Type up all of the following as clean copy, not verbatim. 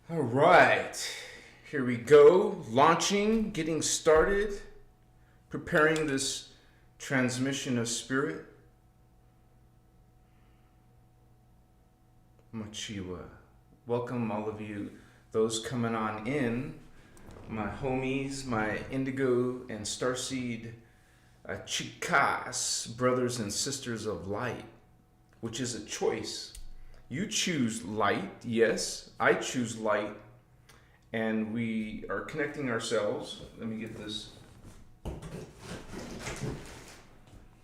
All right, here we go. Launching, getting started, preparing this transmission of spirit. Machiwa. Welcome all of you, those coming on in, my homies, my Indigo and Starseed chicas, brothers and sisters of light, which is a choice. You choose light, yes, I choose light, and we are connecting ourselves. Let me get this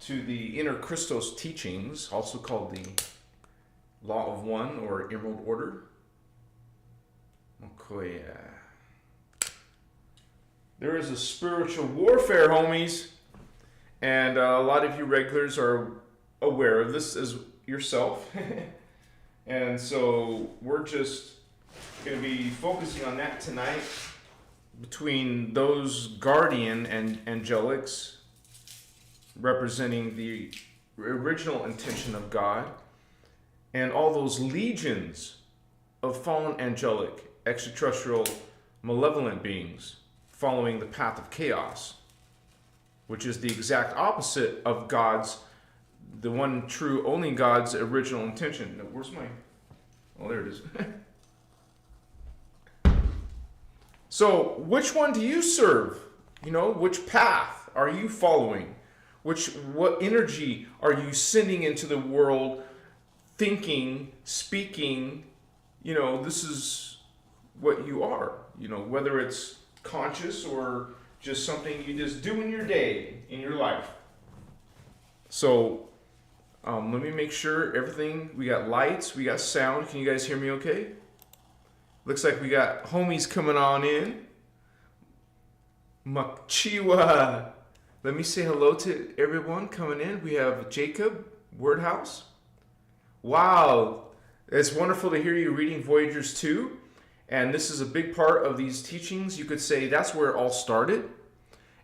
to the innerchristos teachings, also called the Law of One or Emerald Order. Okay, there is a spiritual warfare, homies, and a lot of you regulars are aware of this as yourself. And so we're just going to be focusing on that tonight between those guardian and angelics representing the original intention of God and all those legions of fallen angelic, extraterrestrial, malevolent beings following the path of chaos, which is the exact opposite of God's, the one true, only God's original intention. Now, where's my... Oh, there it is. So, which one do you serve? You know, which path are you following? What energy are you sending into the world, thinking, speaking? You know, this is what you are. You know, whether it's conscious or just something you just do in your day, in your life. So, let me make sure everything, we got lights, we got sound. Can you guys hear me okay? Looks like we got homies coming on in. Machiwa. Let me say hello to everyone coming in. We have Jacob, Wordhouse. Wow, it's wonderful to hear you reading Voyagers 2. And this is a big part of these teachings. You could say that's where it all started.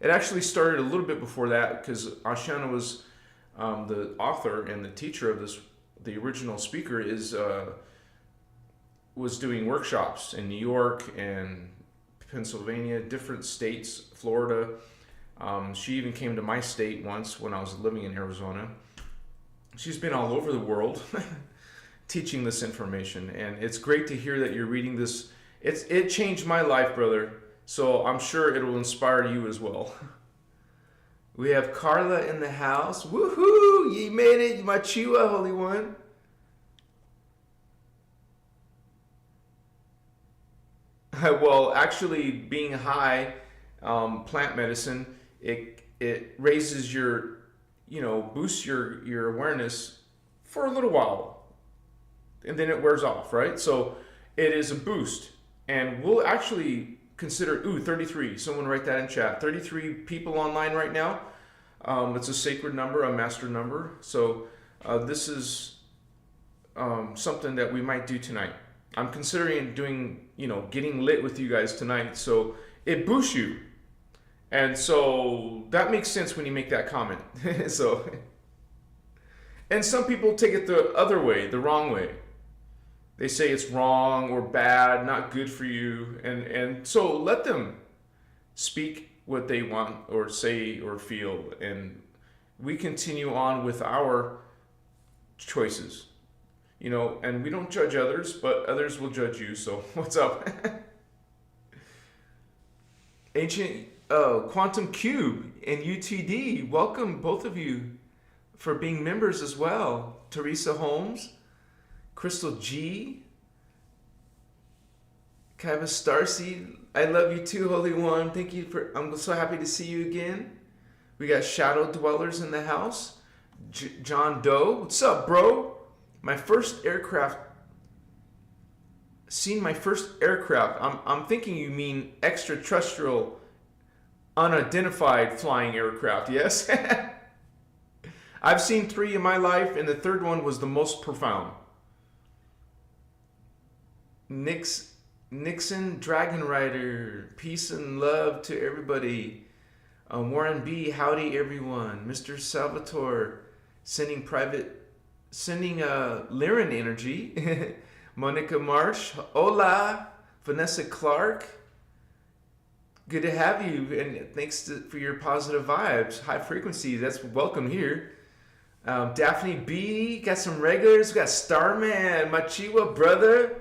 It actually started a little bit before that because Ashana was the author and the teacher of this. The original speaker was doing workshops in New York and Pennsylvania, different states, Florida. She even came to my state once when I was living in Arizona. She's been all over the world teaching this information, and it's great to hear that you're reading this. It changed my life, brother, so I'm sure it will inspire you as well. We have Carla in the house. Woohoo! You made it, my Chiwa, Holy One. Well, actually, being high, plant medicine, it raises your, boosts your awareness for a little while, and then it wears off, right? So it is a boost, and we'll actually consider, 33, someone write that in chat, 33 people online right now. It's a sacred number, a master number. So this is something that we might do tonight. I'm considering doing, getting lit with you guys tonight. So it boosts you. And so that makes sense when you make that comment. And some people take it the other way, the wrong way. They say it's wrong or bad, not good for you. And so let them speak what they want or say or feel. And we continue on with our choices. And we don't judge others, but others will judge you. So what's up? Ancient Quantum Cube and UTD, welcome both of you for being members as well. Teresa Holmes, Crystal G, Kaiba Starseed, I love you too, Holy One. Thank you I'm so happy to see you again. We got Shadow Dwellers in the house. John Doe, what's up, bro? My first aircraft. I'm thinking you mean extraterrestrial, unidentified flying aircraft, yes? I've seen 3 in my life, and the third one was the most profound. Nixon Dragon Rider, peace and love to everybody. Warren B, howdy everyone. Mr. Salvatore, sending Lyran energy. Monica Marsh, hola. Vanessa Clark, good to have you, and thanks for your positive vibes. High frequency, that's welcome here. Daphne B, got some regulars. We got Starman, my Chihuahua brother.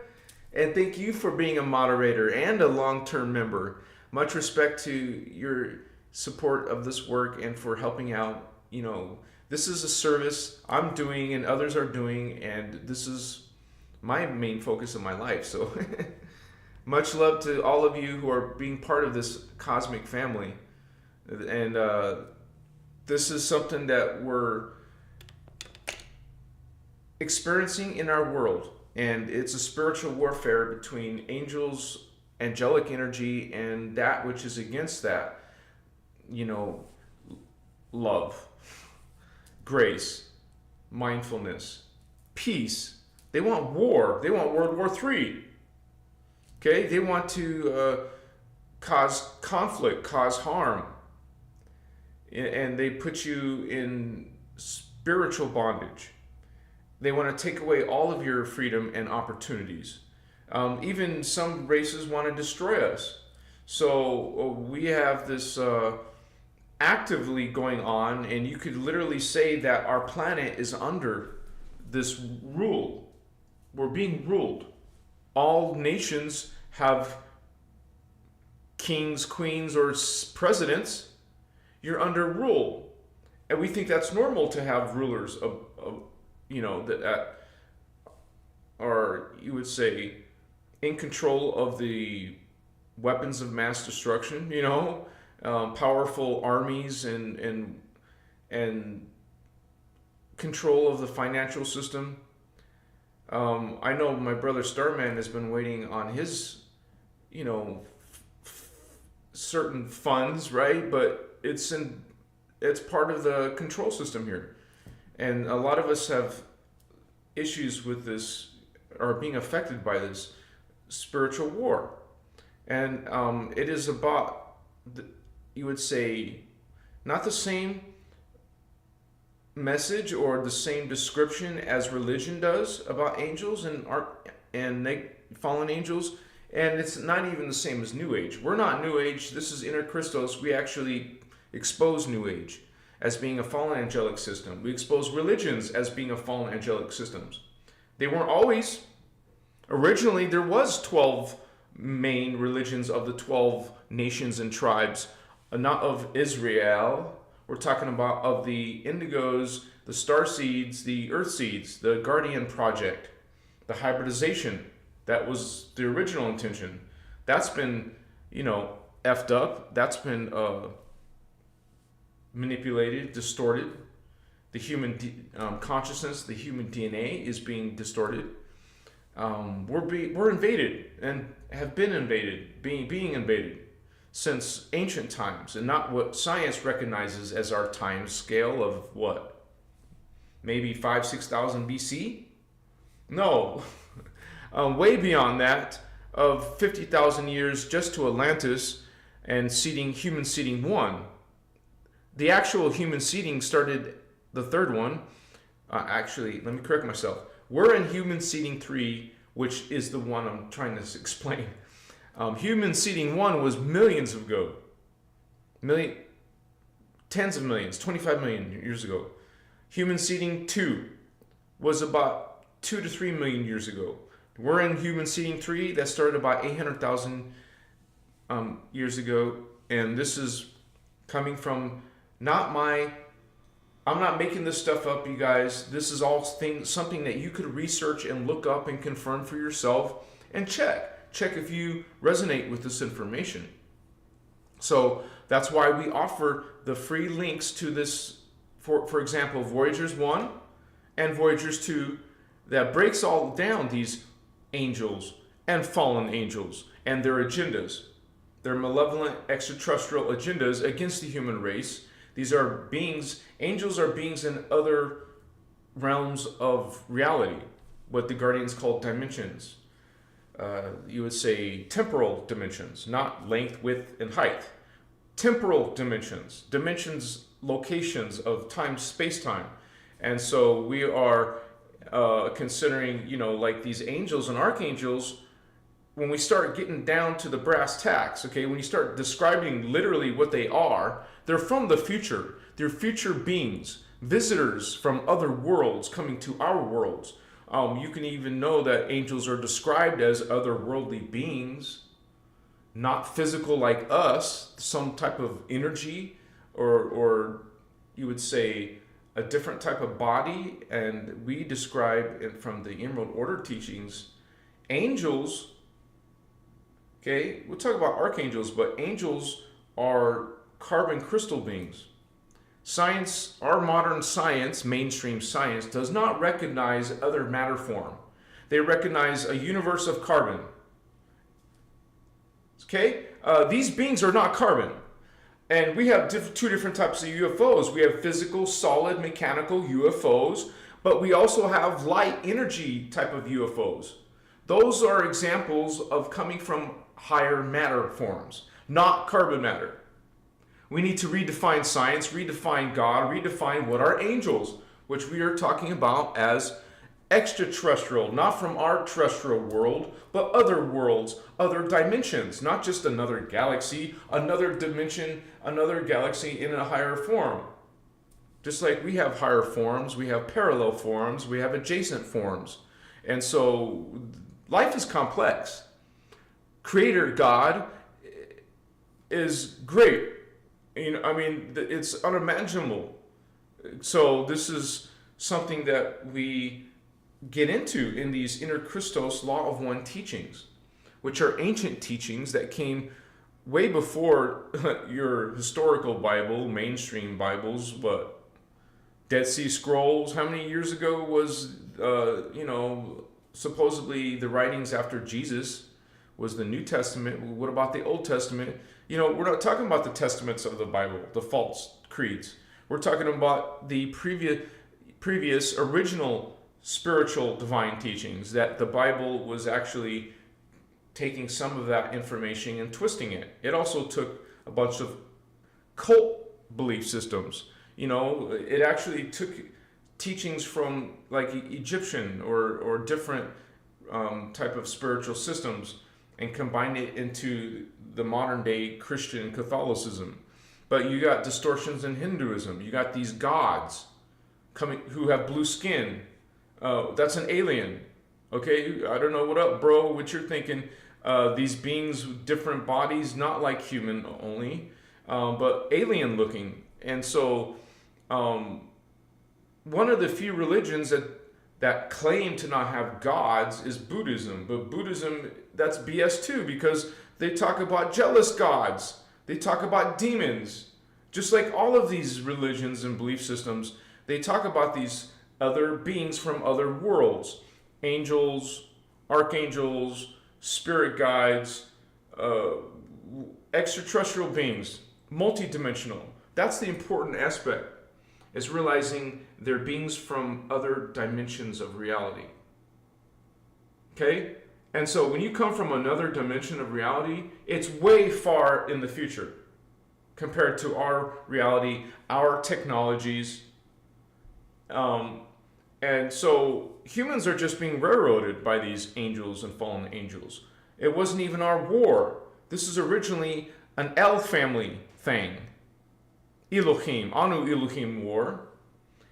And thank you for being a moderator and a long-term member. Much respect to your support of this work and for helping out. You know, this is a service I'm doing and others are doing, and this is my main focus of my life. So much love to all of you who are being part of this cosmic family. And this is something that we're experiencing in our world. And it's a spiritual warfare between angels, angelic energy, and that which is against that. You know, love, grace, mindfulness, peace. They want war. They want World War III. Okay? They want to cause conflict, cause harm. And they put you in spiritual bondage. They want to take away all of your freedom and opportunities. Even some races want to destroy us. So we have this actively going on, and you could literally say that our planet is under this rule. We're being ruled. All nations have kings, queens, or presidents. You're under rule. And we think that's normal to have rulers of you know, that are, you would say, in control of the weapons of mass destruction, you know, powerful armies and control of the financial system. I know my brother Starman has been waiting on his, you know, certain funds, right? But it's part of the control system here. And a lot of us have issues with this, are being affected by this spiritual war. And it is about, you would say, not the same message or the same description as religion does about angels and fallen angels. And it's not even the same as New Age. We're not New Age. This is innerchristos. We actually expose New Age as being a fallen angelic system. We expose religions as being a fallen angelic systems. They weren't always. Originally, there was 12 main religions of the 12 nations and tribes, not of Israel. We're talking about of the Indigos, the star seeds, the earth seeds, the Guardian Project, the hybridization. That was the original intention. That's been, you know, effed up. That's been manipulated, distorted. The human consciousness, the human DNA is being distorted. We're invaded and have been invaded, being invaded since ancient times, and not what science recognizes as our time scale of what? Maybe 6,000 BC? No, way beyond that, of 50,000 years just to Atlantis and human seeding 1. The actual human seeding started the third one. Actually, let me correct myself. We're in human seeding 3, which is the one I'm trying to explain. Human seeding 1 was millions ago. Tens of millions, 25 million years ago. Human seeding 2 was about 2 to 3 million years ago. We're in human seeding 3 that started about 800,000 years ago. And this is coming from I'm not making this stuff up, you guys. This is all something that you could research and look up and confirm for yourself and check if you resonate with this information. So that's why we offer the free links to this, for example, Voyagers 1 and Voyagers 2, that breaks all down these angels and fallen angels and their agendas, their malevolent extraterrestrial agendas against the human race. These are beings, angels are beings in other realms of reality, what the Guardians call dimensions. You would say temporal dimensions, not length, width, and height. Temporal dimensions, locations of time, space-time. And so we are considering, like these angels and archangels when we start getting down to the brass tacks, okay, when you start describing literally what they are, they're from the future. They're future beings, visitors from other worlds coming to our worlds. You can even know that angels are described as otherworldly beings, not physical like us, some type of energy, or you would say a different type of body. And we describe it from the Emerald Order teachings, angels. Okay, we'll talk about archangels, but angels are carbon crystal beings. Science, our modern science, mainstream science, does not recognize other matter form. They recognize a universe of carbon. Okay, these beings are not carbon. And we have two different types of UFOs. We have physical, solid, mechanical UFOs, but we also have light energy type of UFOs. Those are examples of coming from higher matter forms, not carbon matter. We need to redefine science, redefine God, redefine what are angels, which we are talking about as extraterrestrial, not from our terrestrial world, but other worlds, other dimensions, not just another galaxy, another dimension, another galaxy in a higher form. Just like we have higher forms, we have parallel forms, we have adjacent forms. And so life is complex. Creator God is great. I mean, it's unimaginable. So this is something that we get into in these innerchristos law of one teachings, which are ancient teachings that came way before your historical Bible, mainstream Bibles, but Dead Sea Scrolls. How many years ago was, supposedly the writings after Jesus was the New Testament? What about the Old Testament? We're not talking about the testaments of the Bible, the false creeds. We're talking about the previous original spiritual divine teachings, that the Bible was actually taking some of that information and twisting it. It also took a bunch of cult belief systems. It actually took teachings from like Egyptian or different type of spiritual systems and combined it into the modern day Christian Catholicism. But you got distortions in Hinduism. You got these gods coming who have blue skin. That's an alien. Okay, I don't know what up, bro, what you're thinking. These beings with different bodies, not like human only, but alien looking. And so one of the few religions that claim to not have gods is Buddhism. But Buddhism, that's BS too, because they talk about jealous gods. They talk about demons. Just like all of these religions and belief systems, they talk about these other beings from other worlds. Angels, archangels, spirit guides, extraterrestrial beings, multidimensional. That's the important aspect, is realizing they're beings from other dimensions of reality. Okay? And so when you come from another dimension of reality, it's way far in the future compared to our reality, our technologies. And so humans are just being railroaded by these angels and fallen angels. It wasn't even our war. This is originally an El family thing. Elohim, Anu Elohim war.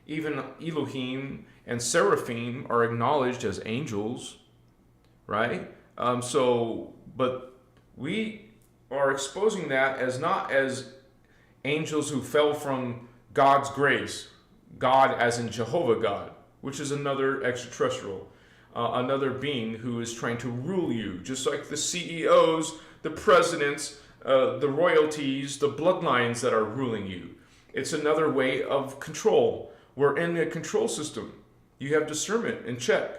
Even Elohim and Seraphim are acknowledged as angels, right? But we are exposing that as not as angels who fell from God's grace, God as in Jehovah God, which is another extraterrestrial, another being who is trying to rule you, just like the CEOs, the presidents, the royalties, the bloodlines that are ruling you. It's another way of control. We're in a control system. You have discernment and check.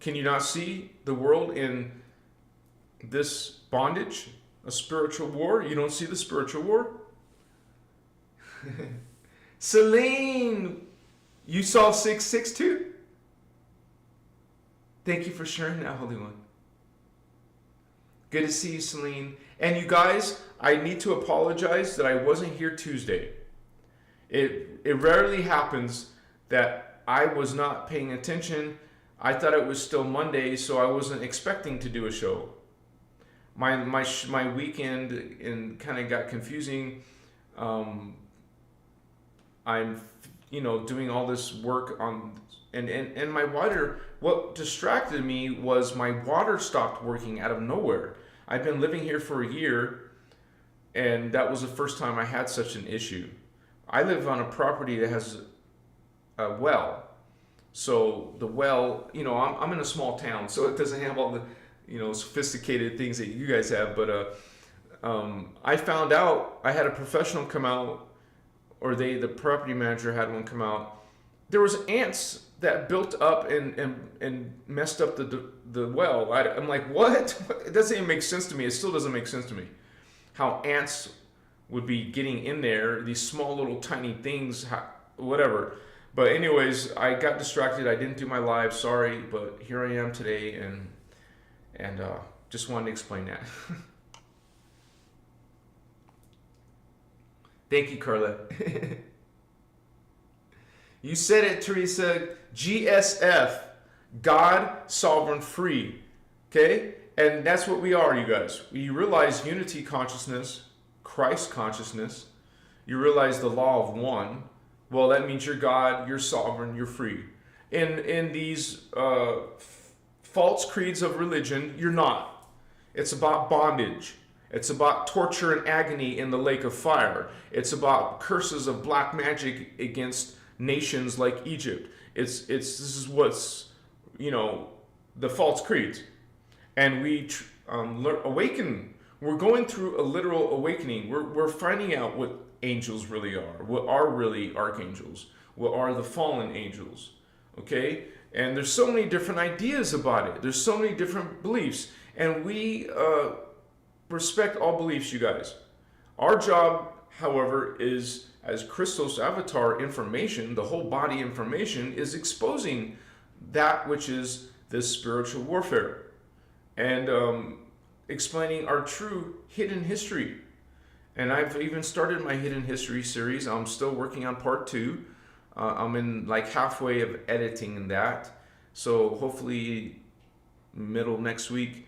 Can you not see the world in this bondage, a spiritual war? You don't see the spiritual war? Celine, you saw 662? Thank you for sharing that, Holy One. Good to see you, Celine. And you guys, I need to apologize that I wasn't here Tuesday. It rarely happens that I was not paying attention. I thought it was still Monday, so I wasn't expecting to do a show. my weekend and kind of got confusing. I'm doing all this work on and my water. What distracted me was my water stopped working out of nowhere. I've been living here for a year, and that was the first time I had such an issue. I live on a property that has a well. So the well, I'm in a small town, so it doesn't have all the, sophisticated things that you guys have. But I found out, I had a professional come out, or the property manager had one come out. There was ants that built up and messed up the well. I'm like, what? It doesn't even make sense to me. It still doesn't make sense to me. How ants would be getting in there, these small little tiny things, whatever. But anyways, I got distracted. I didn't do my live, sorry, but here I am today, and just wanted to explain that. Thank you, Carla. You said it, Teresa. GSF, God, sovereign, free. Okay? And that's what we are, you guys. You realize unity consciousness, Christ consciousness. You realize the law of one. Well, that means you're God, you're sovereign, you're free. In these false creeds of religion, you're not. It's about bondage. It's about torture and agony in the lake of fire. It's about curses of black magic against nations like Egypt. This is what's, the false creeds. And we awaken. We're going through a literal awakening. We're finding out what angels really are, what are really archangels, what are the fallen angels, okay? And there's so many different ideas about it. There's so many different beliefs, and we respect all beliefs, you guys. Our job, however, is as Christos avatar information, the whole body information, is exposing that which is this spiritual warfare and explaining our true hidden history. And I've even started my hidden history series. I'm still working on part 2. I'm in like halfway of editing that. So hopefully middle next week,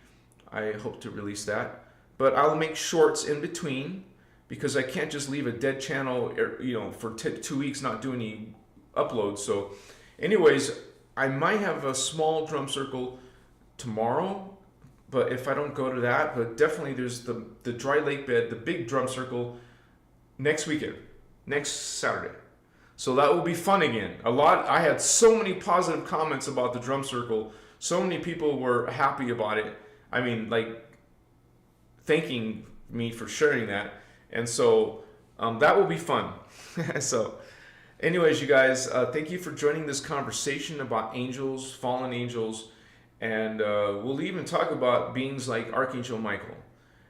I hope to release that. But I'll make shorts in between because I can't just leave a dead channel, for 2 weeks not do any uploads. So anyways, I might have a small drum circle tomorrow. But if I don't go to that, but definitely there's the dry lake bed, the big drum circle next weekend, next Saturday. So that will be fun again. I had so many positive comments about the drum circle. So many people were happy about it. I mean, like, thanking me for sharing that. And so that will be fun. So anyways, you guys, thank you for joining this conversation about angels, fallen angels. And we'll even talk about beings like Archangel Michael.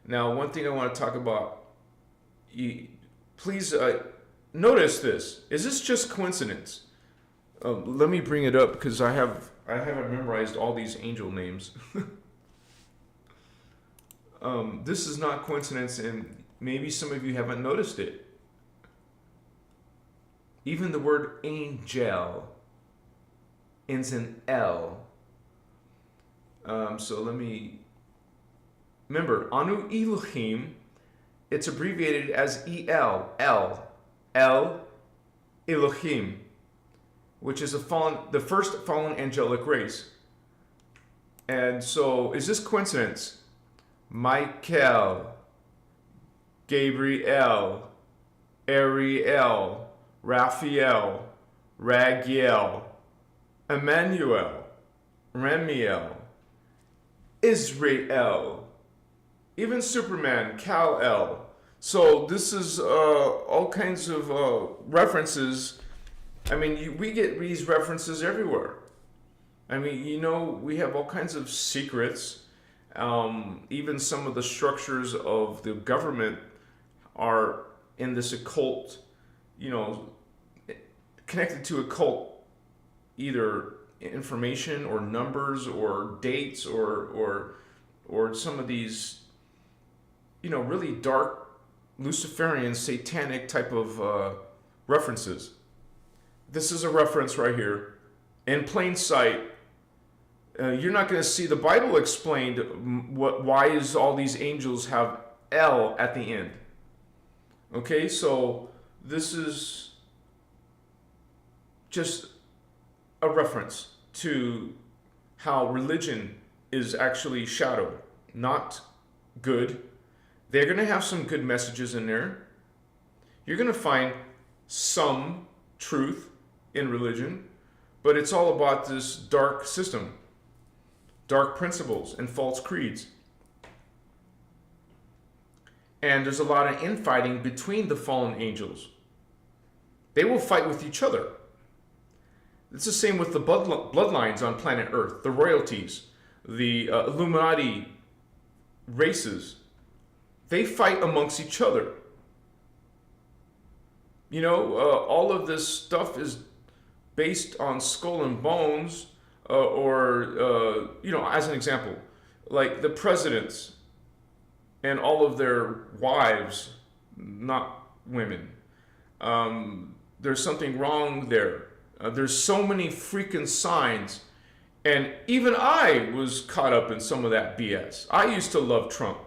Now, one thing I want to talk about, please notice this. Is this just coincidence? Let me bring it up because I haven't memorized all these angel names. This is not coincidence, and maybe some of you haven't noticed it. Even the word angel ends in L. So let me remember, Anu Elohim, it's abbreviated as El, El Elohim, which is the first fallen angelic race. And so, is this coincidence? Michael, Gabriel, Ariel, Raphael, Ragiel, Emmanuel, Remiel, Israel, even Superman, Kal-El. So this is all kinds of references. I mean, we get these references everywhere. I mean, we have all kinds of secrets. Even some of the structures of the government are in this occult, connected to occult, either information or numbers or dates or some of these, really dark Luciferian satanic type of references. This is a reference right here in plain sight. You're not going to see the Bible explained why is all these angels have L at the end. Okay, so this is just a reference to how religion is actually shadowed, not good. They're going to have some good messages in there. You're going to find some truth in religion, but it's all about this dark system, dark principles, and false creeds. And there's a lot of infighting between the fallen angels. They will fight with each other. It's the same with the bloodlines on planet Earth, the royalties, the Illuminati races. They fight amongst each other. You know, all of this stuff is based on skull and bones, or you know, as an example, like the presidents and all of their wives, not women. There's something wrong there. There's so many freaking signs. And even I was caught up in some of that BS. I used to love Trump.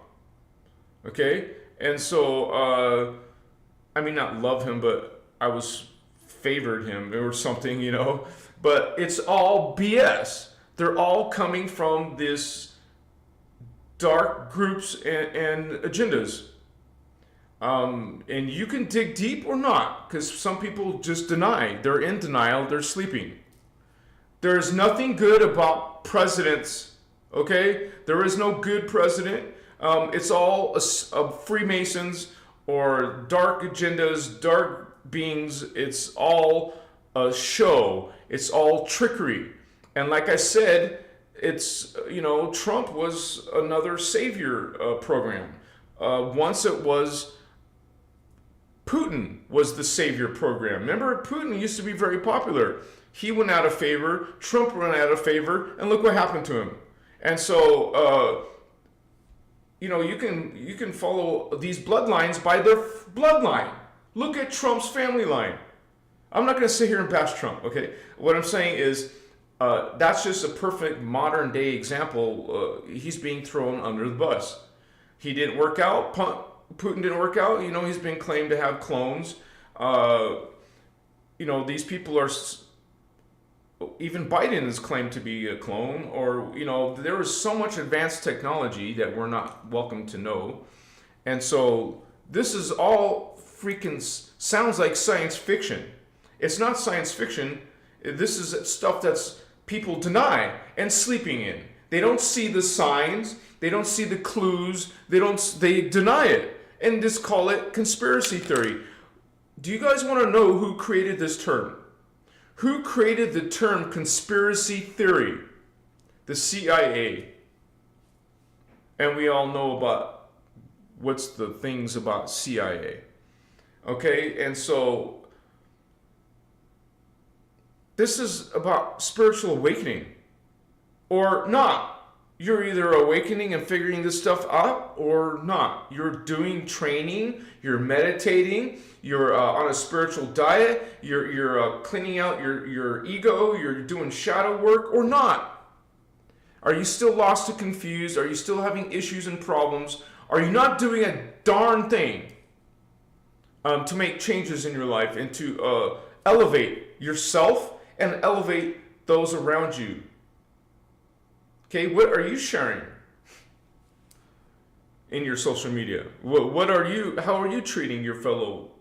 Okay? And so, I mean, not love him, but I was favored him or something, you know. But it's all BS. They're all coming from this dark groups and agendas. And you can dig deep or not, because some people just deny. They're in denial. They're sleeping. There's nothing good about presidents, okay? There is no good president. It's all Freemasons or dark agendas, dark beings. It's all a show. It's all trickery. And like I said, it's, you know, Trump was another savior program. Once it was Putin was the savior program. Remember, Putin used to be very popular. He went out of favor, Trump went out of favor, and look what happened to him. And so, you know, you can follow these bloodlines by their bloodline. Look at Trump's family line. I'm not going to sit here and bash Trump, okay? What I'm saying is, that's just a perfect modern day example. He's being thrown under the bus. He didn't work out. Putin didn't work out. You know, he's been claimed to have clones. You know, these people are... Even Biden is claimed to be a clone. Or, you know, there is so much advanced technology that we're not welcome to know. And so this is all freaking... sounds like science fiction. It's not science fiction. This is stuff that's people deny and sleeping in. They don't see the signs. They don't see the clues. They deny it and just call it conspiracy theory. Do you guys want to know who created this term? Who created the term conspiracy theory? The CIA. And we all know about what's the things about CIA. Okay, and so this is about spiritual awakening or not. You're either awakening and figuring this stuff out or not. You're doing training, you're meditating, you're on a spiritual diet, you're cleaning out your ego, you're doing shadow work or not. Are you still lost and confused? Are you still having issues and problems? Are you not doing a darn thing to make changes in your life and to elevate yourself and elevate those around you? Okay, what are you sharing in your social media? How are you treating your fellow,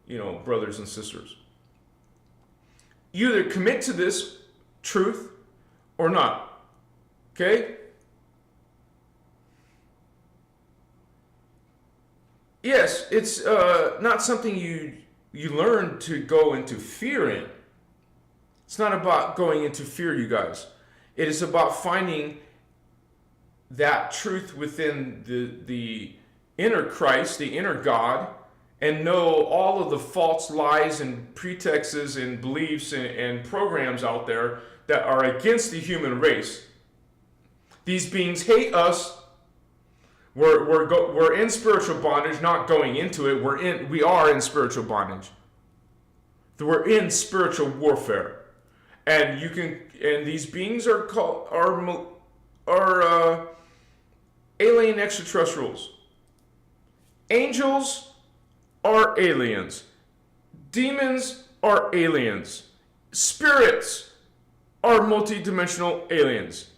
you know, brothers and sisters? You either commit to this truth or not. Okay? Yes, it's not something you learn to go into fear in. It's not about going into fear, you guys. It is about finding that truth within the inner Christ, the inner God, and know all of the false lies and pretexts and beliefs and programs out there that are against the human race. These beings hate us. We're in spiritual bondage, not going into it. We are in spiritual bondage. We're in spiritual warfare. And these beings are alien extraterrestrials. Angels are aliens. Demons are aliens. Spirits are multidimensional aliens.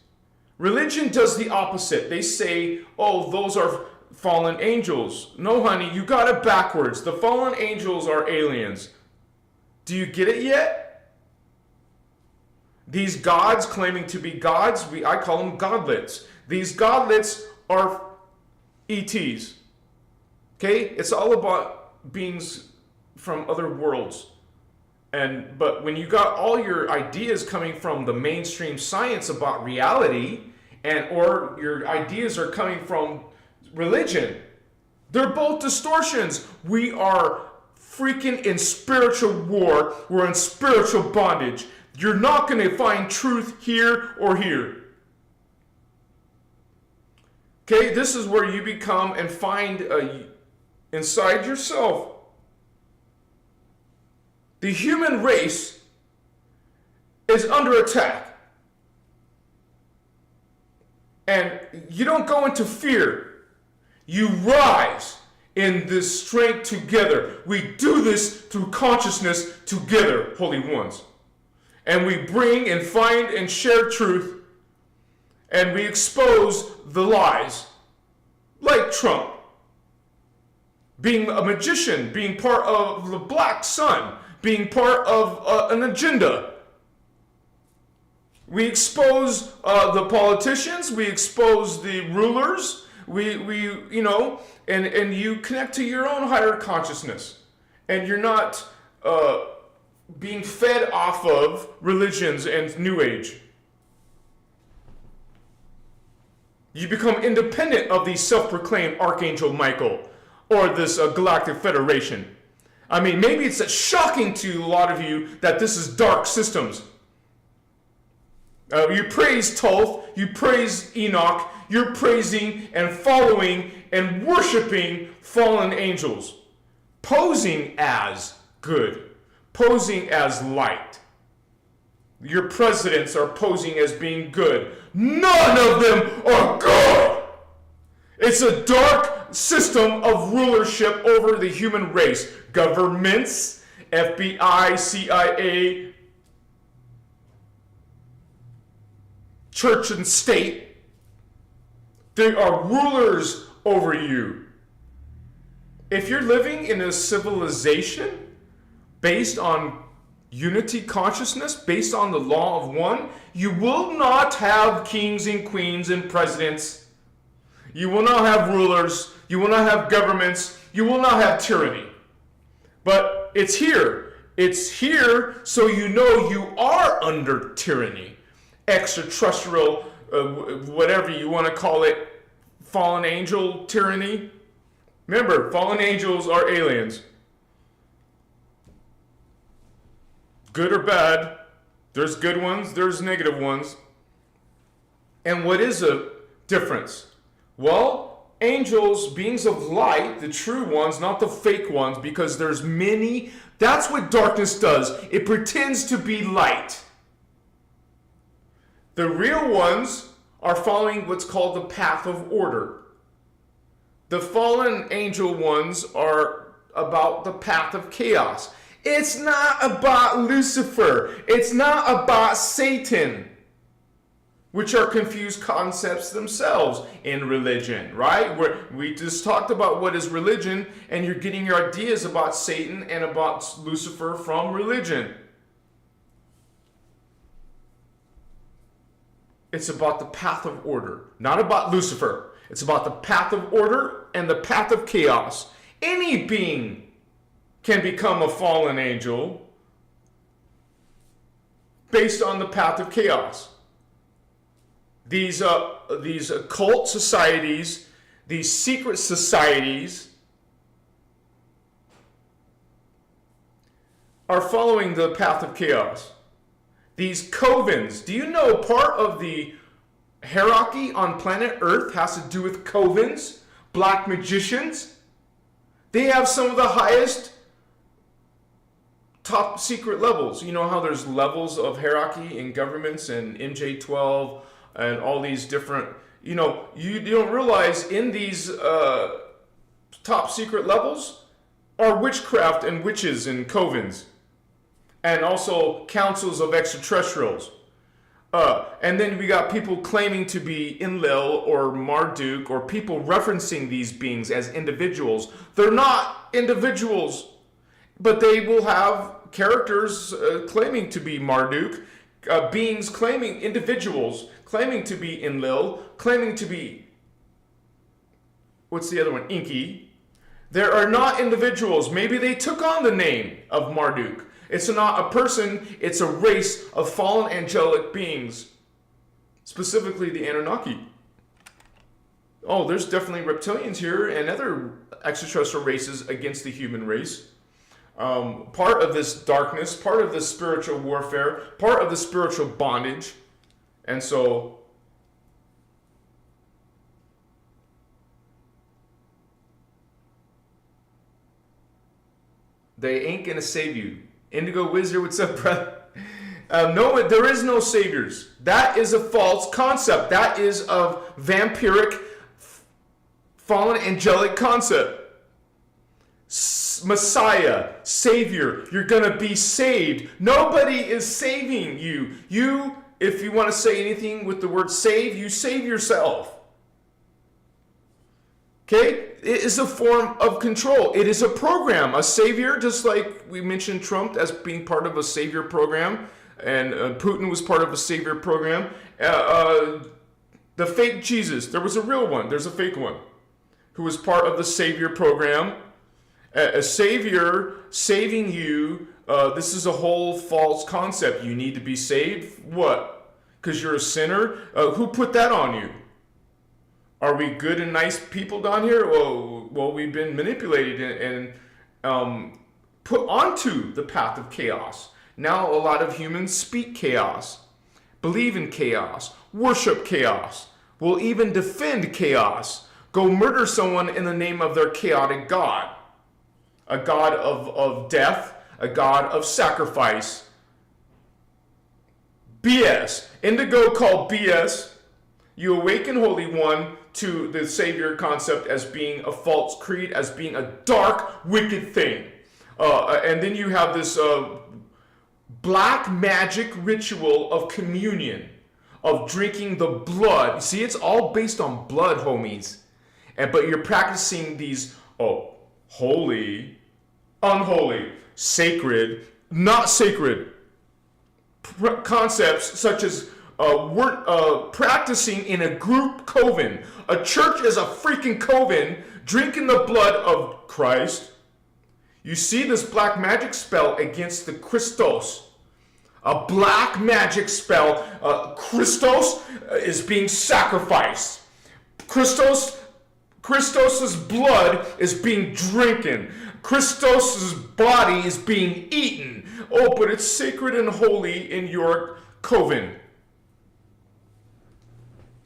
Religion does the opposite. They say, oh, those are fallen angels. No, honey, you got it backwards. The fallen angels are aliens. Do you get it yet? These gods claiming to be gods, I call them godlets. These godlets are ETs. Okay? It's all about beings from other worlds. But when you got all your ideas coming from the mainstream science about reality, or your ideas are coming from religion, they're both distortions. We are freaking in spiritual war. We're in spiritual bondage. You're not going to find truth here or here. Okay, this is where you become and find inside yourself. The human race is under attack. And you don't go into fear. You rise in this strength together. We do this through consciousness together, holy ones. And we bring and find and share truth. And we expose the lies. Like Trump. Being a magician, being part of the Black Sun, being part of an agenda. We expose the politicians, we expose the rulers, we and you connect to your own higher consciousness. And you're not being fed off of religions and New Age. You become independent of the self-proclaimed Archangel Michael or this Galactic Federation. I mean, maybe it's shocking to a lot of you that this is dark systems. You praise Thoth, you praise Enoch, you're praising and following and worshiping fallen angels, posing as good, posing as light. Your presidents are posing as being good. None of them are good. It's a dark system of rulership over the human race. Governments, FBI, CIA, church and state, they are rulers over you. If you're living in a civilization based on unity consciousness, based on the law of one, you will not have kings and queens and presidents. You will not have rulers. You will not have governments. You will not have tyranny. But it's here. It's here so you know you are under tyranny. Extraterrestrial, whatever you want to call it, fallen angel tyranny. Remember, fallen angels are aliens. Good or bad. There's good ones, there's negative ones. And what is a difference? Well, angels, beings of light, the true ones, not the fake ones, because there's many. That's what darkness does. It pretends to be light. The real ones are following what's called the path of order. The fallen angel ones are about the path of chaos. It's not about Lucifer. It's not about Satan, which are confused concepts themselves in religion, right? We just talked about what is religion, and you're getting your ideas about Satan and about Lucifer from religion. It's about the path of order, not about Lucifer. It's about the path of order and the path of chaos. Any being can become a fallen angel based on the path of chaos. These occult societies, these secret societies, are following the path of chaos. These covens, do you know part of the hierarchy on planet Earth has to do with covens, black magicians? They have some of the highest top secret levels. You know how there's levels of hierarchy in governments and MJ12 and all these different, you don't realize in these top secret levels are witchcraft and witches and covens, and also councils of extraterrestrials. And then we got people claiming to be Enlil or Marduk, or people referencing these beings as individuals. They're not individuals, but they will have characters claiming to be Marduk, beings claiming, individuals claiming to be Enlil, claiming to be, what's the other one, Inky. There are not individuals. Maybe they took on the name of Marduk. It's not a person, it's a race of fallen angelic beings, specifically the Anunnaki. Oh, there's definitely reptilians here and other extraterrestrial races against the human race. Part of this darkness, part of this spiritual warfare, part of the spiritual bondage. And so, they ain't gonna save you. Indigo Wizard, what's up, brother? No, there is no saviors. That is a false concept. That is a vampiric, fallen angelic concept. Messiah, Savior, you're gonna be saved. Nobody is saving you. You, if you want to say anything with the word save, you save yourself. Okay? It is a form of control. It is a program. A savior, just like we mentioned Trump as being part of a savior program, and Putin was part of a savior program. The fake Jesus, there was a real one. There's a fake one who was part of the savior program. A savior saving you, this is a whole false concept. You need to be saved? What? Because you're a sinner? Who put that on you? Are we good and nice people down here? Well, we've been manipulated and put onto the path of chaos. Now a lot of humans speak chaos, believe in chaos, worship chaos, will even defend chaos, go murder someone in the name of their chaotic god. A god of death, a god of sacrifice. BS. Indigo called BS. You awaken, Holy One, to the Savior concept as being a false creed, as being a dark, wicked thing. And then you have this black magic ritual of communion, of drinking the blood. See, it's all based on blood, homies. But you're practicing these, holy, unholy, sacred, not sacred concepts such as we're practicing in a group coven. A church is a freaking coven, drinking the blood of Christ. You see this black magic spell against the Christos. A black magic spell. Christos is being sacrificed. Christos's blood is being drinking. Christos's body is being eaten. Oh, but it's sacred and holy in your coven.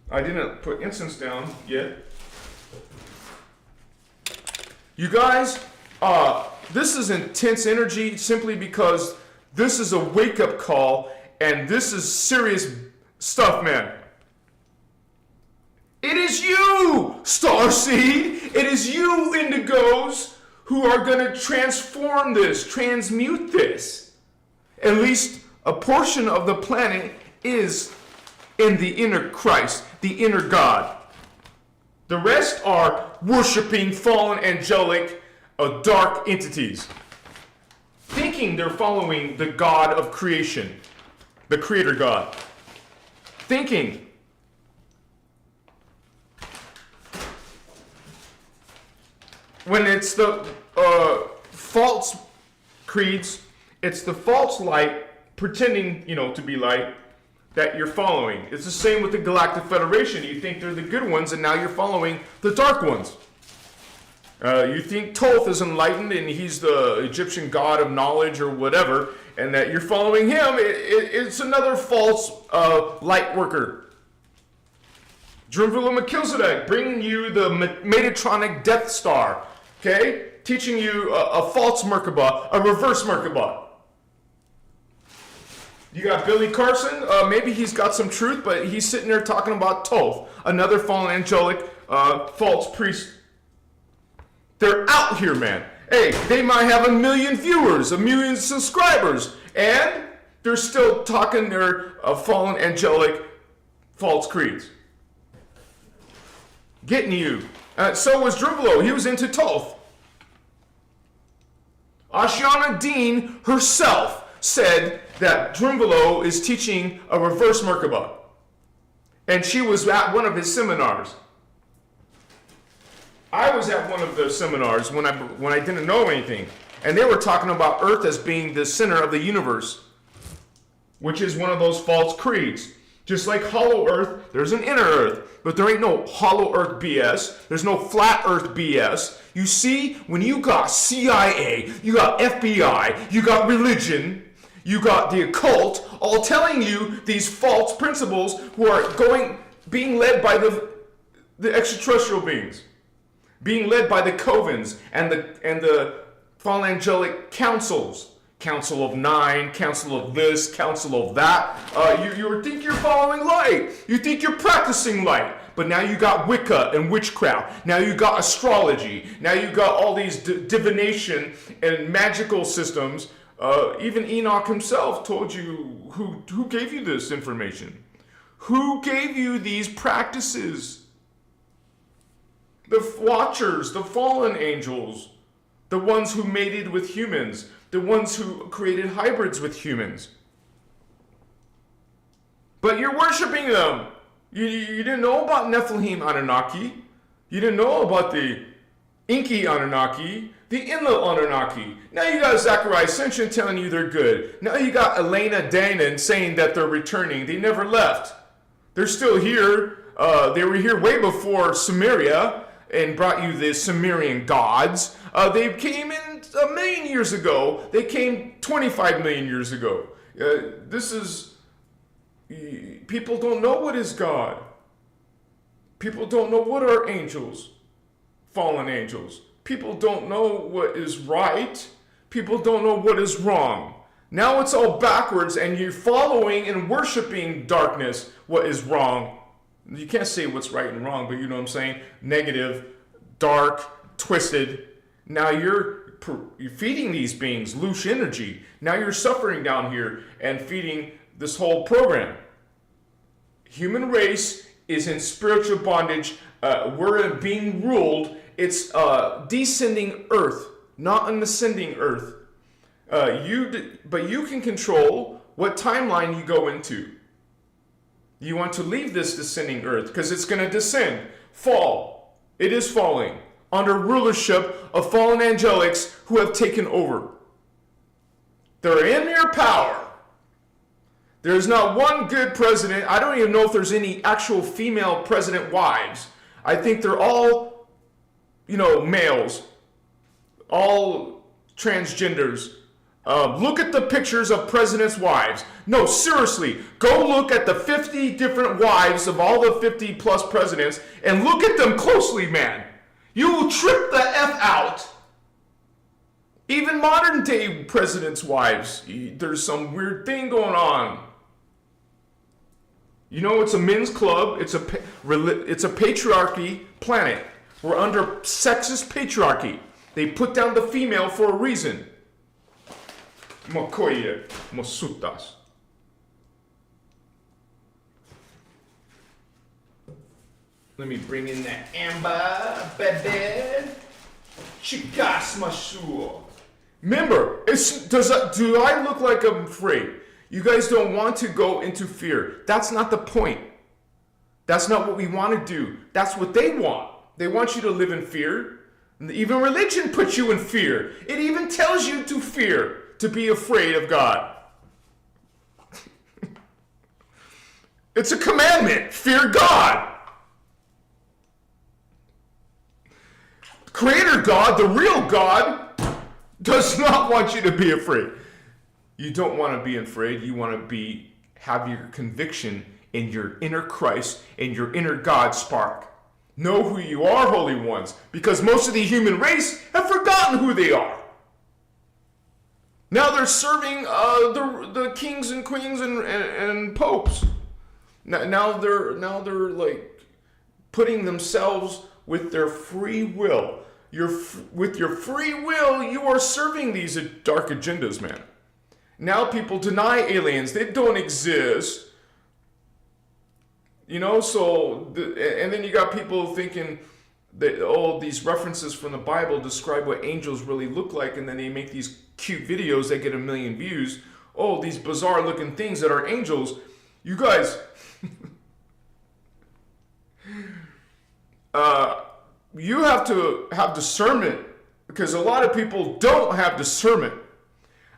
I didn't put incense down yet. You guys, this is intense energy simply because this is a wake-up call and this is serious stuff, man. It is you, Starseed. It is you, Indigos, who are going to transform this, transmute this. At least a portion of the planet is in the inner Christ, the inner God. The rest are worshiping fallen angelic, dark entities, thinking they're following the God of creation, the creator God. Thinking. When it's the false creeds, it's the false light pretending, to be light that you're following. It's the same with the Galactic Federation. You think they're the good ones, and now you're following the dark ones. You think Thoth is enlightened, and he's the Egyptian god of knowledge or whatever, and that you're following him. It's another false light worker. Drimvilla Melchizedek, bringing you the Metatronic Death Star, okay? Teaching you a false Merkaba, a reverse Merkaba. You got Billy Carson. Maybe he's got some truth, but he's sitting there talking about Thoth, another fallen angelic false priest. They're out here, man. Hey, they might have 1 million viewers, 1 million subscribers, and they're still talking their fallen angelic false creeds. Getting you. So was Drivolo. He was into Thoth. Ashana Dean herself said that Drivolo is teaching a reverse Merkaba. And she was at one of his seminars. I was at one of the seminars when I didn't know anything. And they were talking about Earth as being the center of the universe, which is one of those false creeds. Just like hollow Earth, there's an inner Earth, but there ain't no hollow Earth BS. There's no flat Earth BS. You see, when you got CIA, you got FBI, you got religion, you got the occult, all telling you these false principles who are being led by the extraterrestrial beings, being led by the covens and the fallen angelic councils. Council of 9, council of this, council of that. You think you're following light. You think you're practicing light. But now you got Wicca and witchcraft. Now you got astrology. Now you got all these divination and magical systems. Even Enoch himself told you who gave you this information. Who gave you these practices? The watchers, the fallen angels, the ones who mated with humans, the ones who created hybrids with humans. But you're worshiping them. You didn't know about Nephilim Anunnaki. You didn't know about the Inky Anunnaki, the Inla Anunnaki. Now you got Zachariah Ascension telling you they're good. Now you got Elena Danon saying that they're returning. They never left. They're still here. They were here way before Sumeria and brought you the Sumerian gods. They came in 1 million years ago. They came 25 million years ago. People don't know what is God. People don't know what are angels, fallen angels. People don't know what is right. People don't know what is wrong. Now it's all backwards and you're following and worshiping darkness, what is wrong. You can't say what's right and wrong, but you know what I'm saying? Negative, dark, twisted. Now you're feeding these beings loosh energy. Now you're suffering down here and feeding this whole program. Human race is in spiritual bondage. We're being ruled. It's descending earth, not an ascending earth. But you can control what timeline you go into. You want to leave this descending earth because it's going to descend, fall. It is falling under rulership of fallen angelics who have taken over. They're in your power. There's not one good president. I don't even know if there's any actual female president wives. I think they're all, males, all transgenders. Look at the pictures of presidents' wives. No, seriously, go look at the 50 different wives of all the 50 plus presidents and look at them closely, man. You will trip the F out. Even modern day presidents' wives, there's some weird thing going on. It's a men's club. It's a patriarchy planet. We're under sexist patriarchy. They put down the female for a reason. Mokoye, mosutas. Let me bring in that amber, baby. Chikas masur. Remember, do I look like I'm afraid? You guys don't want to go into fear. That's not the point. That's not what we want to do. That's what they want. They want you to live in fear. Even religion puts you in fear. It even tells you to fear, to be afraid of God. It's a commandment. Fear God. Creator God, the real God, does not want you to be afraid. You don't want to be afraid. You want to have your conviction in your inner Christ, in your inner God spark. Know who you are, holy ones, because most of the human race have forgotten who they are. Now they're serving the kings and queens and popes. Now they're like putting themselves with their free will. With your free will, you are serving these dark agendas, man. Now people deny aliens; they don't exist. You know, and then you got people thinking that these references from the Bible describe what angels really look like, and then they make these cute videos that get 1 million views. Oh, these bizarre looking things that are angels. You guys, you have to have discernment, because a lot of people don't have discernment.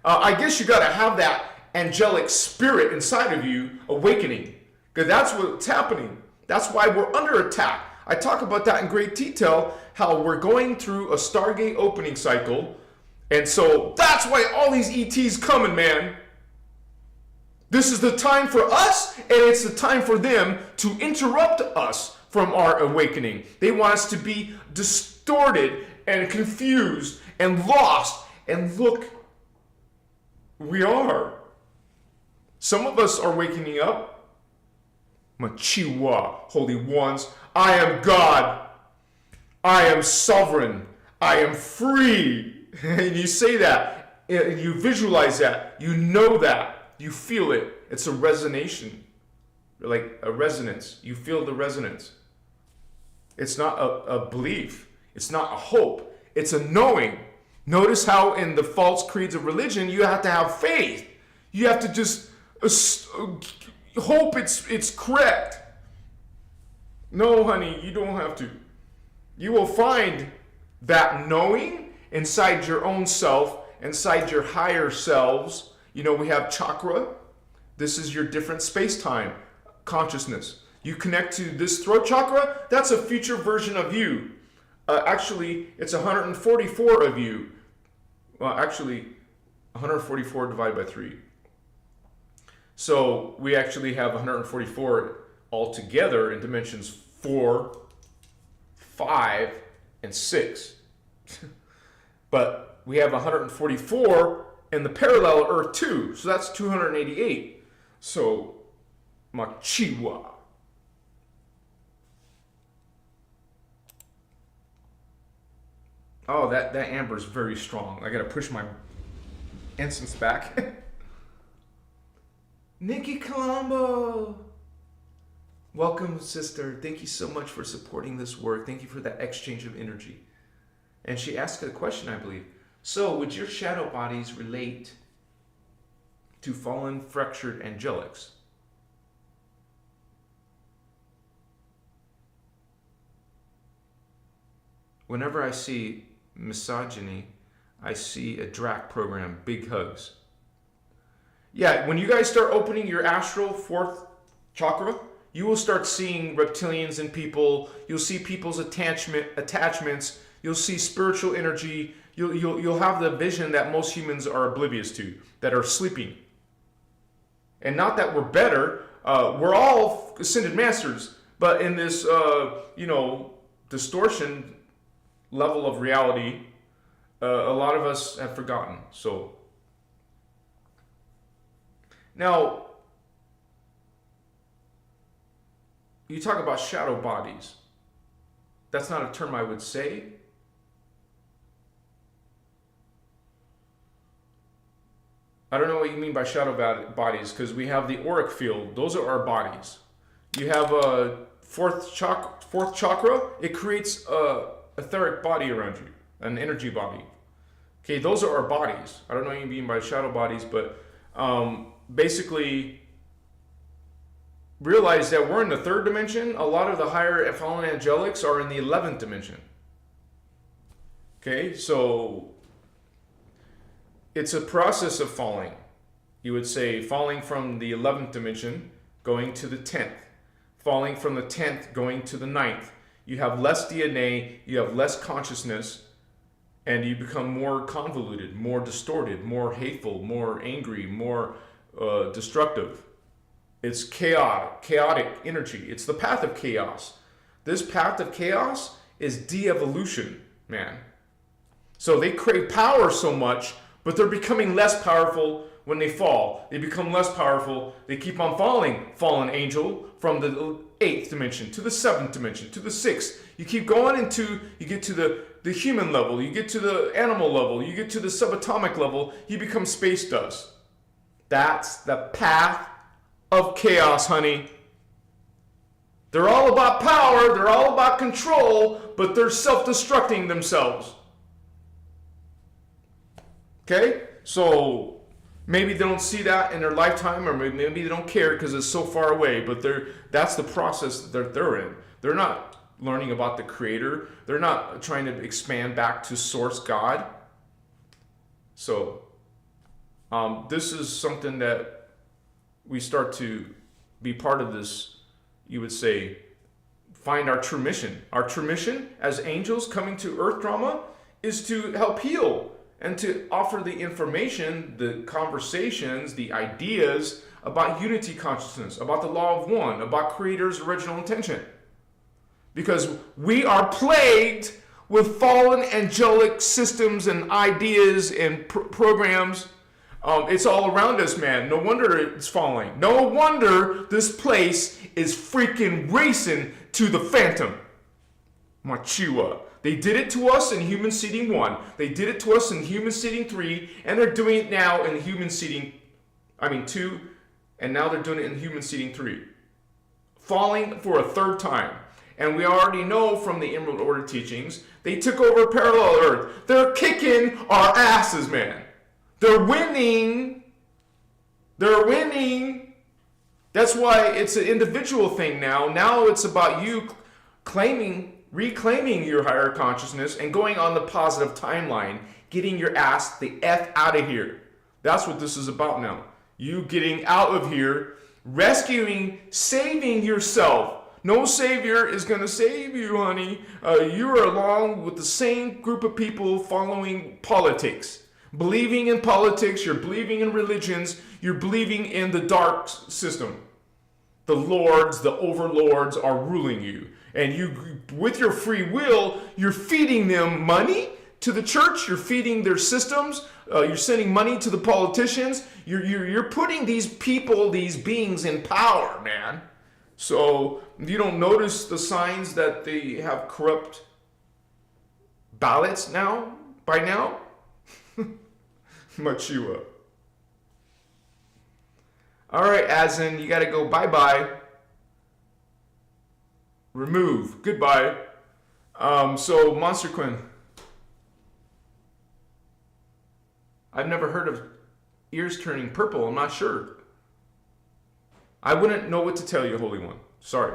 I guess you got to have that angelic spirit inside of you awakening, because that's what's happening. That's why we're under attack. I talk about that in great detail, how we're going through a Stargate opening cycle. And so that's why all these ETs coming, man. This is the time for us, and it's the time for them to interrupt us from our awakening. They want us to be distorted and confused and lost. And look, we are. Some of us are waking up. Machiwa, holy ones. I am God. I am sovereign. I am free. And you say that. You visualize that. You know that. You feel it. It's a resonation. Like a resonance. You feel the resonance. It's not a belief. It's not a hope. It's a knowing. Notice how in the false creeds of religion, you have to have faith. You have to just hope it's correct. No, honey, you don't have to. You will find that knowing inside your own self, inside your higher selves. You know, we have chakra. This is your different space-time consciousness. You connect to this throat chakra, that's a future version of you. Actually, it's 144 of you. Well, actually, 144 divided by 3. So we actually have 144 altogether in dimensions 4, 5, and 6. But we have 144 in the parallel Earth too. So that's 288. So, Machiwa. Oh, that amber is very strong. I gotta push my incense back. Nikki Colombo. Welcome, sister. Thank you so much for supporting this work. Thank you for that exchange of energy. And she asked a question, I believe. So, would your shadow bodies relate to fallen, fractured angelics? Whenever I see misogyny, I see a DRAC program, big hugs. Yeah, when you guys start opening your astral 4th chakra, you will start seeing reptilians in people. You'll see people's attachments. You'll see spiritual energy. You'll have the vision that most humans are oblivious to, that are sleeping. And not that we're better. We're all ascended masters, but in this, distortion level of reality, a lot of us have forgotten. So now, you talk about shadow bodies. That's not a term I would say. I don't know what you mean by shadow bodies, because we have the auric field. Those are our bodies. You have a fourth chakra. It creates a etheric body around you, an energy body. Okay, those are our bodies. I don't know what you mean by shadow bodies, but basically realize that we're in the 3rd dimension. A lot of the higher fallen angelics are in the 11th dimension. Okay, so it's a process of falling. You would say falling from the 11th dimension, going to the 10th. Falling from the 10th, going to the 9th. You have less DNA, you have less consciousness, and you become more convoluted, more distorted, more hateful, more angry, more destructive. It's chaotic energy. It's the path of chaos. This path of chaos is de-evolution, man. So they crave power so much, But they're becoming less powerful when they fall. They become less powerful. They keep on falling. Fallen angel from the 8th dimension to the 7th dimension to the 6th. You keep going into, you get to the human level. You get to the animal level. You get to the subatomic level. You become space dust. That's the path of chaos, honey. They're all about power. They're all about control. But they're self-destructing themselves. Okay? So maybe they don't see that in their lifetime, or maybe they don't care because it's so far away, but that's the process that they're in. They're not learning about the Creator. They're not trying to expand back to Source God. So this is something that we start to be part of this, you would say, find our true mission. Our true mission as angels coming to Earth drama is to help heal and to offer the information, the conversations, the ideas about unity consciousness, about the law of one, about Creator's original intention. Because we are plagued with fallen angelic systems and ideas and programs. It's all around us, man. No wonder it's falling. No wonder this place is freaking racing to the phantom. Machua. They did it to us in human seeding 1. They did it to us in human seeding 3. And they're doing it now in human seeding, 2. And now they're doing it in human seeding 3. Falling for a third time. And we already know from the Emerald Order teachings, they took over parallel Earth. They're kicking our asses, man. They're winning. They're winning. That's why it's an individual thing now. Now it's about you reclaiming your higher consciousness and going on the positive timeline, getting your ass the F out of here. That's what this is about now. You getting out of here, rescuing, saving yourself. No savior is going to save you, honey. You're along with the same group of people following politics. Believing in politics, you're believing in religions, you're believing in the dark system. The lords, the overlords are ruling you. And you, with your free will, you're feeding them money to the church. You're feeding their systems. You're sending money to the politicians. You're putting these people, these beings in power, man. So you don't notice the signs that they have corrupt ballots now, by now? Machua. All right, Azin, you got to go bye-bye. Remove. Goodbye. So, Monster Quinn. I've never heard of ears turning purple. I'm not sure. I wouldn't know what to tell you, Holy One. Sorry.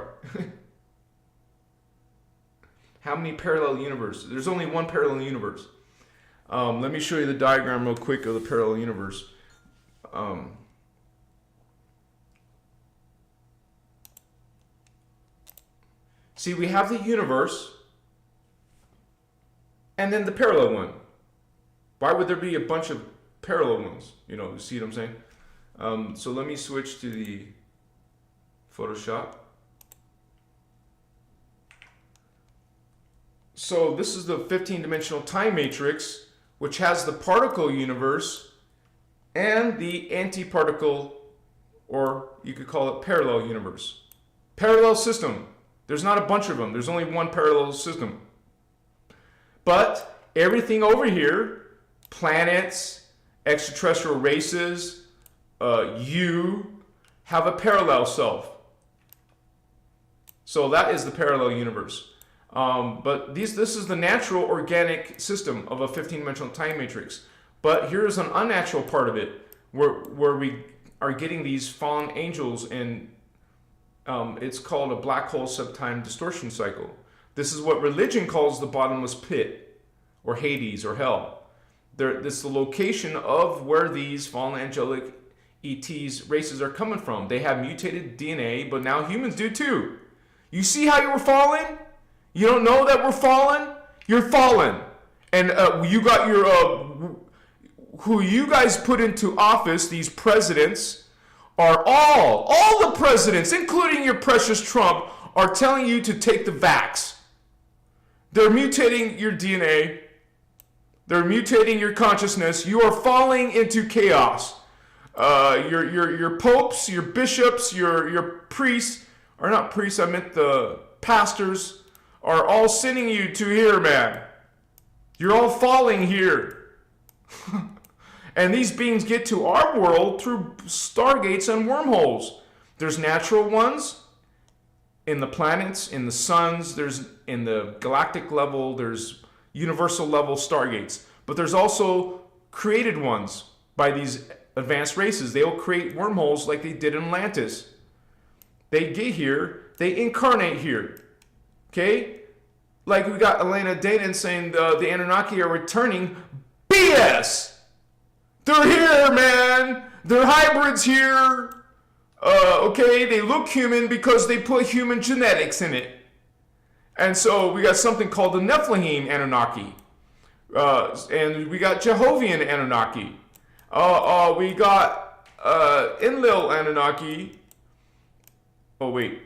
How many parallel universes? There's only one parallel universe. Let me show you the diagram real quick of the parallel universe. See, we have the universe and then the parallel one. Why would there be a bunch of parallel ones? You see what I'm saying? So let me switch to the Photoshop. So this is the 15-dimensional time matrix, which has the particle universe and the anti-particle, or you could call it parallel universe. Parallel system. There's not a bunch of them. There's only one parallel system. But everything over here, planets, extraterrestrial races, you have a parallel self. So that is the parallel universe. But this is the natural organic system of a 15-dimensional time matrix. But here's an unnatural part of it, where we are getting these fallen angels, and it's called a black hole subtime distortion cycle. This is what religion calls the bottomless pit, or Hades, or hell. This is the location of where these fallen angelic ETs races are coming from. They have mutated DNA, but now humans do too. You see how you were fallen? You don't know that we're fallen? You're fallen. And you got your, who you guys put into office, these presidents, are all the presidents, including your precious Trump, are telling you to take the vax. They're mutating your DNA. They're mutating your consciousness. You are falling into chaos. Your popes, your bishops, your priests, or not priests, I meant the pastors, are all sending you to here, man. You're all falling here. And these beings get to our world through stargates and wormholes. There's natural ones in the planets, in the suns, there's in the galactic level, there's universal level stargates. But there's also created ones by these advanced races. They'll create wormholes like they did in Atlantis. They get here, they incarnate here. Okay? Like we got Elena Danon saying the Anunnaki are returning. BS! They're here, man! They're hybrids here. Okay, they look human because they put human genetics in it. And so we got something called the Nephilim Anunnaki. And we got Jehovian Anunnaki. We got Enlil Anunnaki. Oh, wait.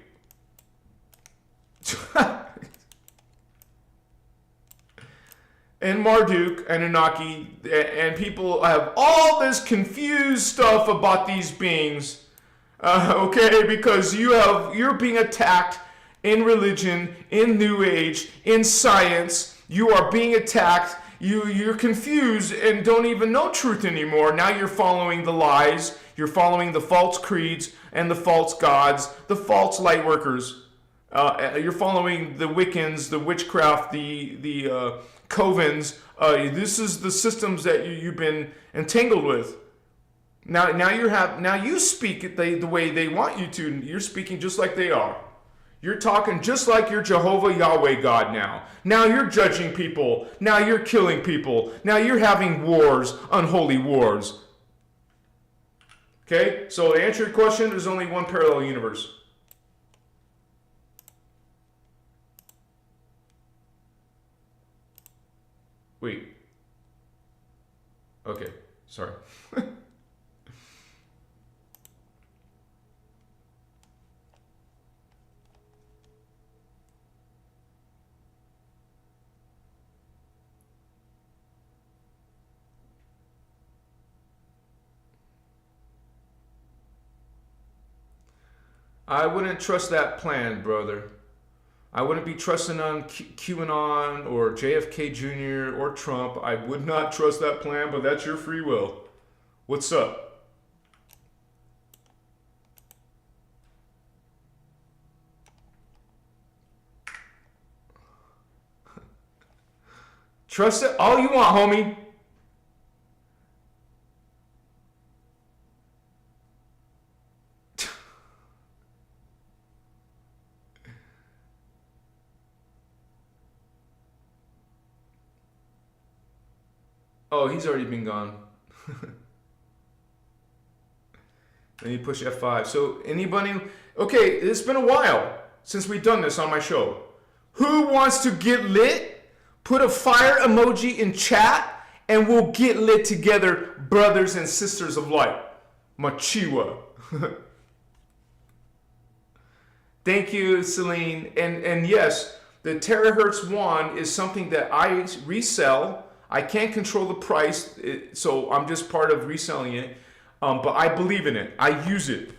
And Marduk Anunnaki. And people have all this confused stuff about these beings. Okay, because you're being attacked in religion, in New Age, in science. You are being attacked. You're confused and don't even know truth anymore. Now you're following the lies. You're following the false creeds and the false gods, the false light workers. You're following the Wiccans, the witchcraft, the covens. This is the systems that you've been entangled with. Now you speak the way they want you to. You're speaking just like they are. You're talking just like your Jehovah Yahweh God now. Now you're judging people. Now you're killing people. Now you're having wars, unholy wars. Okay? So to answer your question, there's only one parallel universe. Wait. Okay. Sorry. I wouldn't trust that plan, brother. I wouldn't be trusting on QAnon or JFK Jr. or Trump. I would not trust that plan, but that's your free will. What's up? Trust it all you want, homie. Oh, he's already been gone. Then you push F5. So anybody, okay, it's been a while since we've done this on my show. Who wants to get lit? Put a fire emoji in chat and we'll get lit together, brothers and sisters of light. Machiwa. Thank you, Celine. And yes, the Terahertz Wand is something that I resell. I can't control the price, so I'm just part of reselling it. But I believe in it. I use it.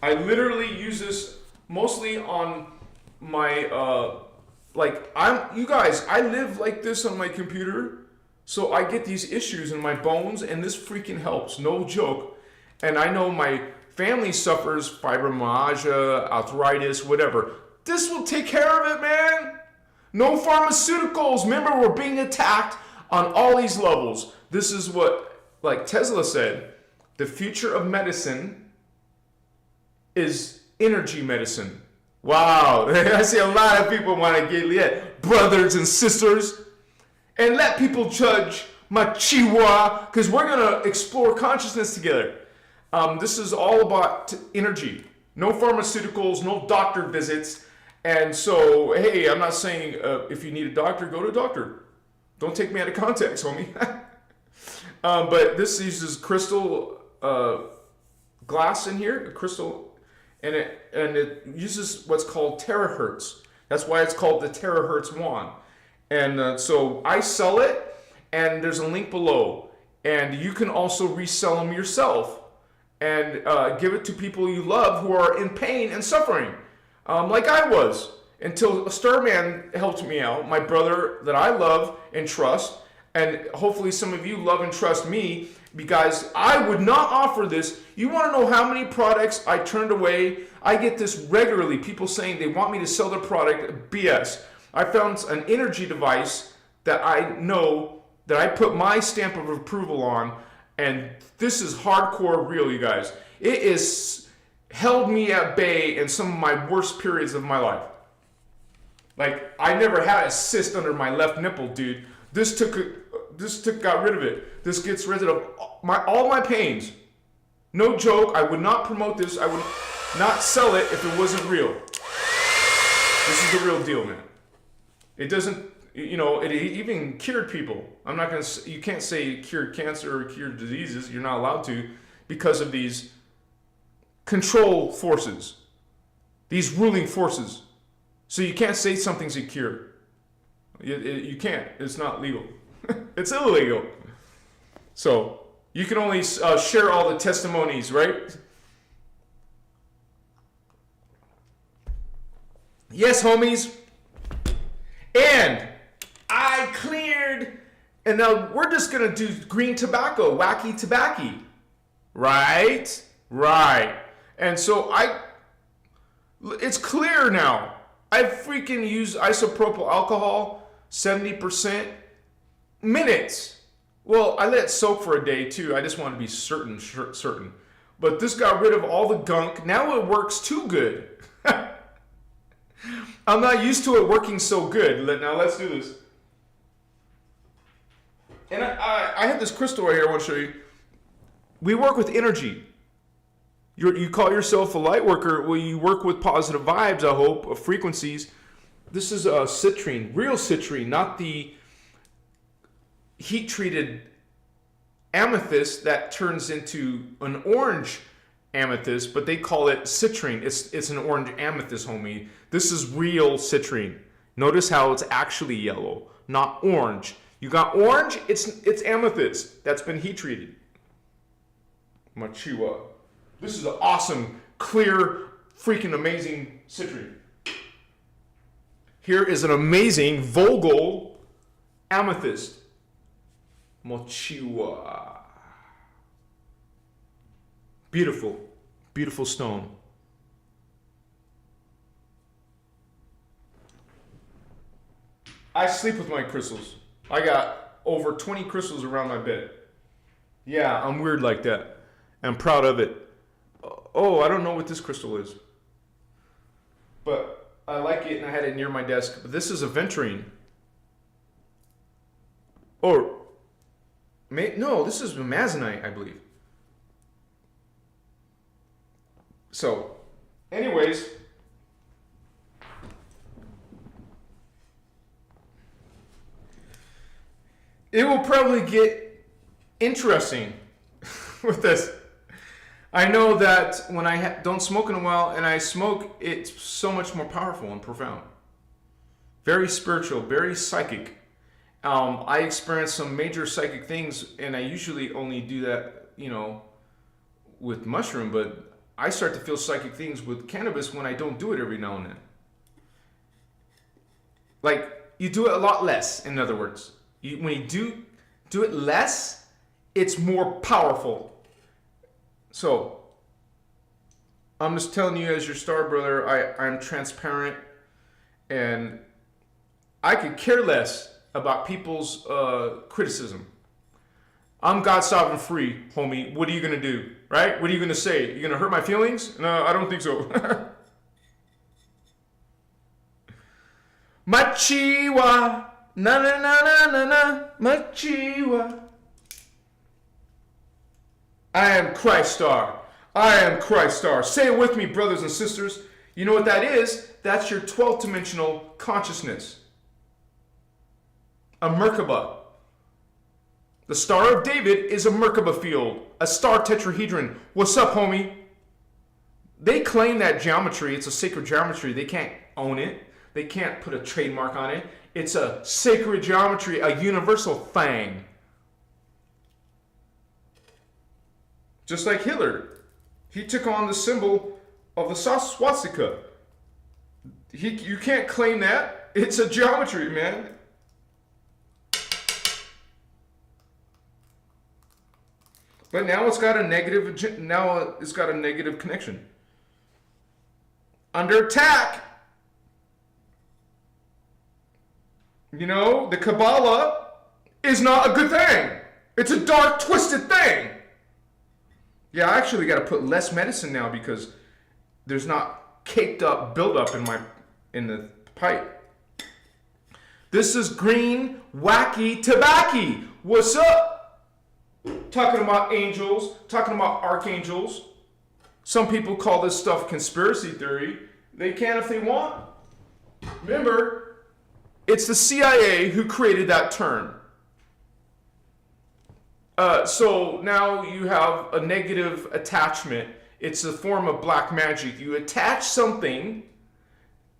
I literally use this mostly on my, you guys, I live like this on my computer. So I get these issues in my bones and this freaking helps, no joke. And I know my family suffers fibromyalgia, arthritis, whatever. This will take care of it, man. No pharmaceuticals. Remember, we're being attacked on all these levels. This is what, like Tesla said, the future of medicine is energy medicine. Wow, I see a lot of people want to get lit, brothers and sisters, and let people judge Machiwa, because we're going to explore consciousness together. This is all about energy. No pharmaceuticals, no doctor visits. And so, hey, I'm not saying if you need a doctor, go to a doctor. Don't take me out of context, homie. But this uses crystal glass in here, crystal, and it uses what's called terahertz. That's why it's called the Terahertz Wand. And so I sell it, and there's a link below. And you can also resell them yourself and give it to people you love who are in pain and suffering, like I was, until Starman helped me out, my brother that I love and trust, and hopefully some of you love and trust me, because I would not offer this. You want to know how many products I turned away? I get this regularly, people saying they want me to sell their product. BS. I found an energy device that I know that I put my stamp of approval on, and this is hardcore real, you guys. It has held me at bay in some of my worst periods of my life. Like, I never had a cyst under my left nipple, dude. This got rid of it. This gets rid of all my pains. No joke. I would not promote this. I would not sell it if it wasn't real. This is the real deal, man. It doesn't, it even cured people. I'm not going to, you can't say it cured cancer or cured diseases. You're not allowed to, because of these control forces, these ruling forces. So you can't say something's a cure. You can't. It's not legal. It's illegal. So you can only share all the testimonies, right? Yes, homies. And I cleared. And now we're just going to do green tobacco, wacky tobacco. Right? Right. And so it's clear now. I freaking use isopropyl alcohol, 70%, minutes. Well, I let it soak for a day too. I just want to be certain. But this got rid of all the gunk. Now it works too good. I'm not used to it working so good. Now let's do this. And I have this crystal right here I want to show you. We work with energy. You call yourself a light worker. Well, you work with positive vibes, I hope, of frequencies. This is a citrine, real citrine, not the heat-treated amethyst that turns into an orange amethyst, but they call it citrine. It's an orange amethyst, homie. This is real citrine. Notice how it's actually yellow, not orange. You got orange, it's amethyst that's been heat-treated. Machiwa. This is an awesome, clear, freaking amazing citrine. Here is an amazing Vogel amethyst. Mochiwa. Beautiful, beautiful stone. I sleep with my crystals. I got over 20 crystals around my bed. Yeah, I'm weird like that. I'm proud of it. Oh, I don't know what this crystal is. But I like it and I had it near my desk. But this is a venturine. No, this is amazonite, I believe. So, anyways. It will probably get interesting with this. I know that when I don't smoke in a while and I smoke, it's so much more powerful and profound. Very spiritual, very psychic. I experience some major psychic things, and I usually only do that, with mushroom, but I start to feel psychic things with cannabis when I don't do it every now and then. Like, you do it a lot less, in other words. When you do it less, it's more powerful. So, I'm just telling you as your star brother, I'm transparent, and I could care less about people's criticism. I'm God sovereign free, homie. What are you going to do, right? What are you going to say? You going to hurt my feelings? No, I don't think so. Machiwa, na na na na na na, Machiwa. I am Christ star. I am Christ star. Say it with me, brothers and sisters. You know what that is? That's your 12th dimensional consciousness. A Merkaba. The Star of David is a Merkaba field, a star tetrahedron. What's up, homie? They claim that geometry, it's a sacred geometry. They can't own it. They can't put a trademark on it. It's a sacred geometry, a universal thing. Just like Hitler. He took on the symbol of the swastika. You can't claim that. It's a geometry, man. But now it's got a negative connection. Under attack. You know, the Kabbalah is not a good thing. It's a dark, twisted thing. Yeah, I actually got to put less medicine now because there's not caked up buildup in the pipe. This is green, wacky tobacco. What's up? Talking about angels, talking about archangels. Some people call this stuff conspiracy theory. They can if they want. Remember, it's the CIA who created that term. So now you have a negative attachment. It's a form of black magic. You attach something.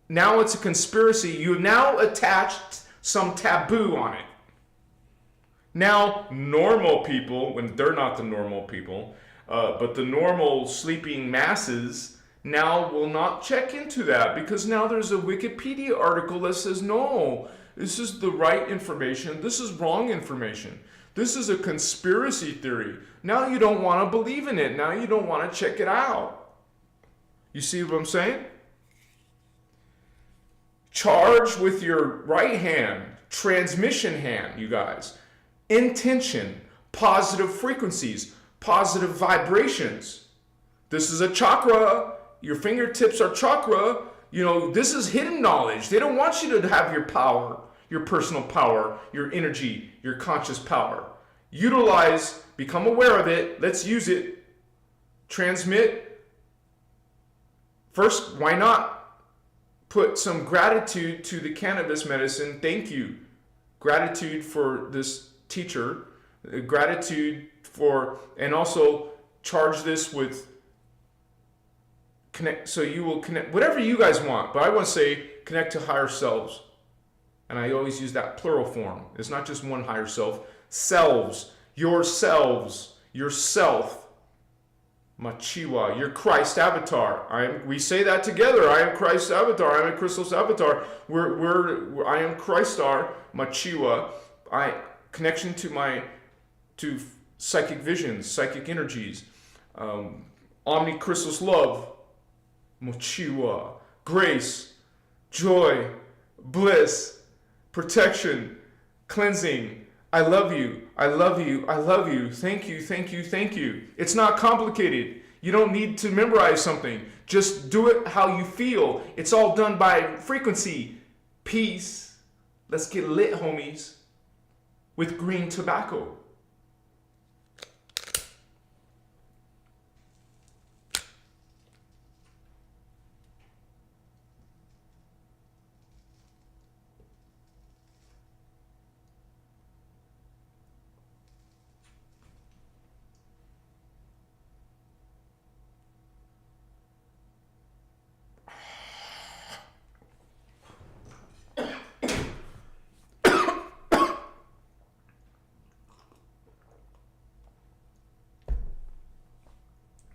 Now it's a conspiracy. You have now attached some taboo on it. Now, normal people, when they're not the normal people, but the normal sleeping masses now will not check into that because now there's a Wikipedia article that says, no, this is the right information. This is wrong information. This is a conspiracy theory. Now you don't want to believe in it. Now you don't want to check it out. You see what I'm saying? Charge with your right hand, transmission hand, you guys. Intention, positive frequencies, positive vibrations. This is a chakra. Your fingertips are chakra. You know, this is hidden knowledge. They don't want you to have your power, your personal power, your energy, your conscious power. Utilize, become aware of it. Let's use it. Transmit. First, why not put some gratitude to the cannabis medicine? Thank you. Gratitude for this teacher, gratitude for, and also charge this with connect, so you will connect, whatever you guys want, but I want to say connect to higher selves. And I always use that plural form. It's not just one higher self. Selves, yourselves, yourself, Machiwa, your Christ avatar. We say that together. I am Christ's avatar. I am Christos avatar. I am Christar, Machiwa. Connection to psychic visions, psychic energies, omni-Christos love, Mochiwa, grace, joy, bliss, protection, cleansing. I love you, I love you, I love you. Thank you, thank you, thank you. It's not complicated. You don't need to memorize something. Just do it how you feel. It's all done by frequency. Peace. Let's get lit, homies. With green tobacco.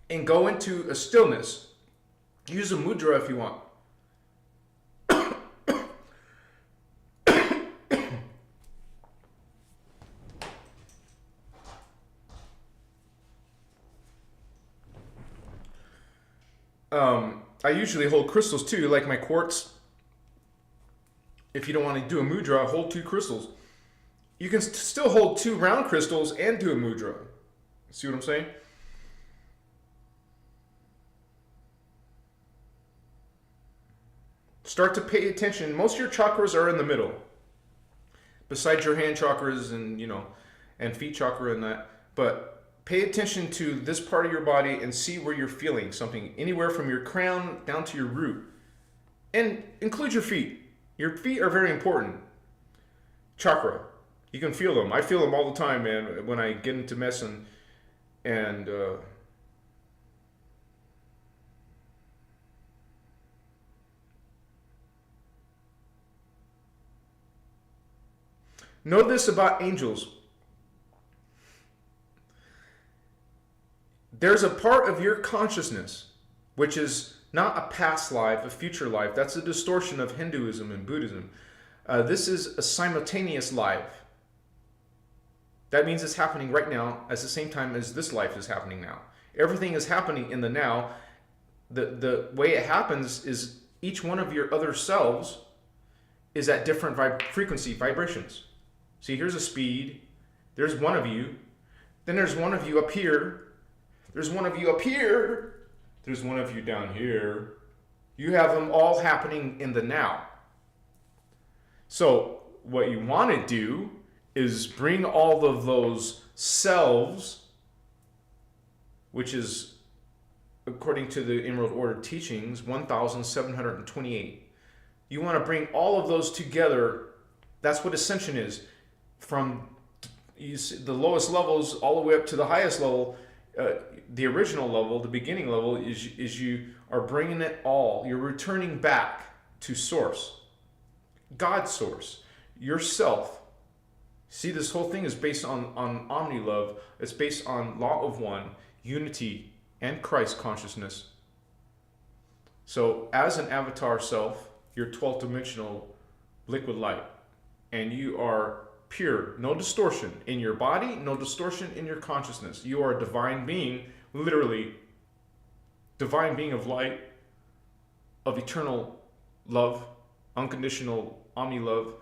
And go into a stillness. Use a mudra if you want. I usually hold crystals too, like my quartz. If you don't want to do a mudra, hold 2 crystals. You can still hold 2 round crystals and do a mudra. See what I'm saying? Start to pay attention. Most of your chakras are in the middle. Besides your hand chakras and, and feet chakra and that. But pay attention to this part of your body and see where you're feeling something. Anywhere from your crown down to your root. And include your feet. Your feet are very important. Chakra. You can feel them. I feel them all the time, man, when I get into mess and Know this about angels. There's a part of your consciousness which is not a past life, a future life. That's a distortion of Hinduism and Buddhism. This is a simultaneous life. That means it's happening right now at the same time as this life is happening now. Everything is happening in the now. The way it happens is each one of your other selves is at different frequency vibrations. See, here's a speed. There's one of you. Then there's one of you up here. There's one of you up here. There's one of you down here. You have them all happening in the now. So what you want to do is bring all of those selves, which is, according to the Emerald Order teachings, 1,728. You want to bring all of those together. That's what ascension is. From the lowest levels all the way up to the highest level. The original level, the beginning level, is you are bringing it all. You're returning back to source. God's source. Yourself. See, this whole thing is based on omni-love. It's based on law of one, unity, and Christ consciousness. So as an avatar self, you're 12th dimensional liquid light. And you are pure, no distortion in your body, no distortion in your consciousness. You are a divine being, literally divine being of light, of eternal love, unconditional omni-love,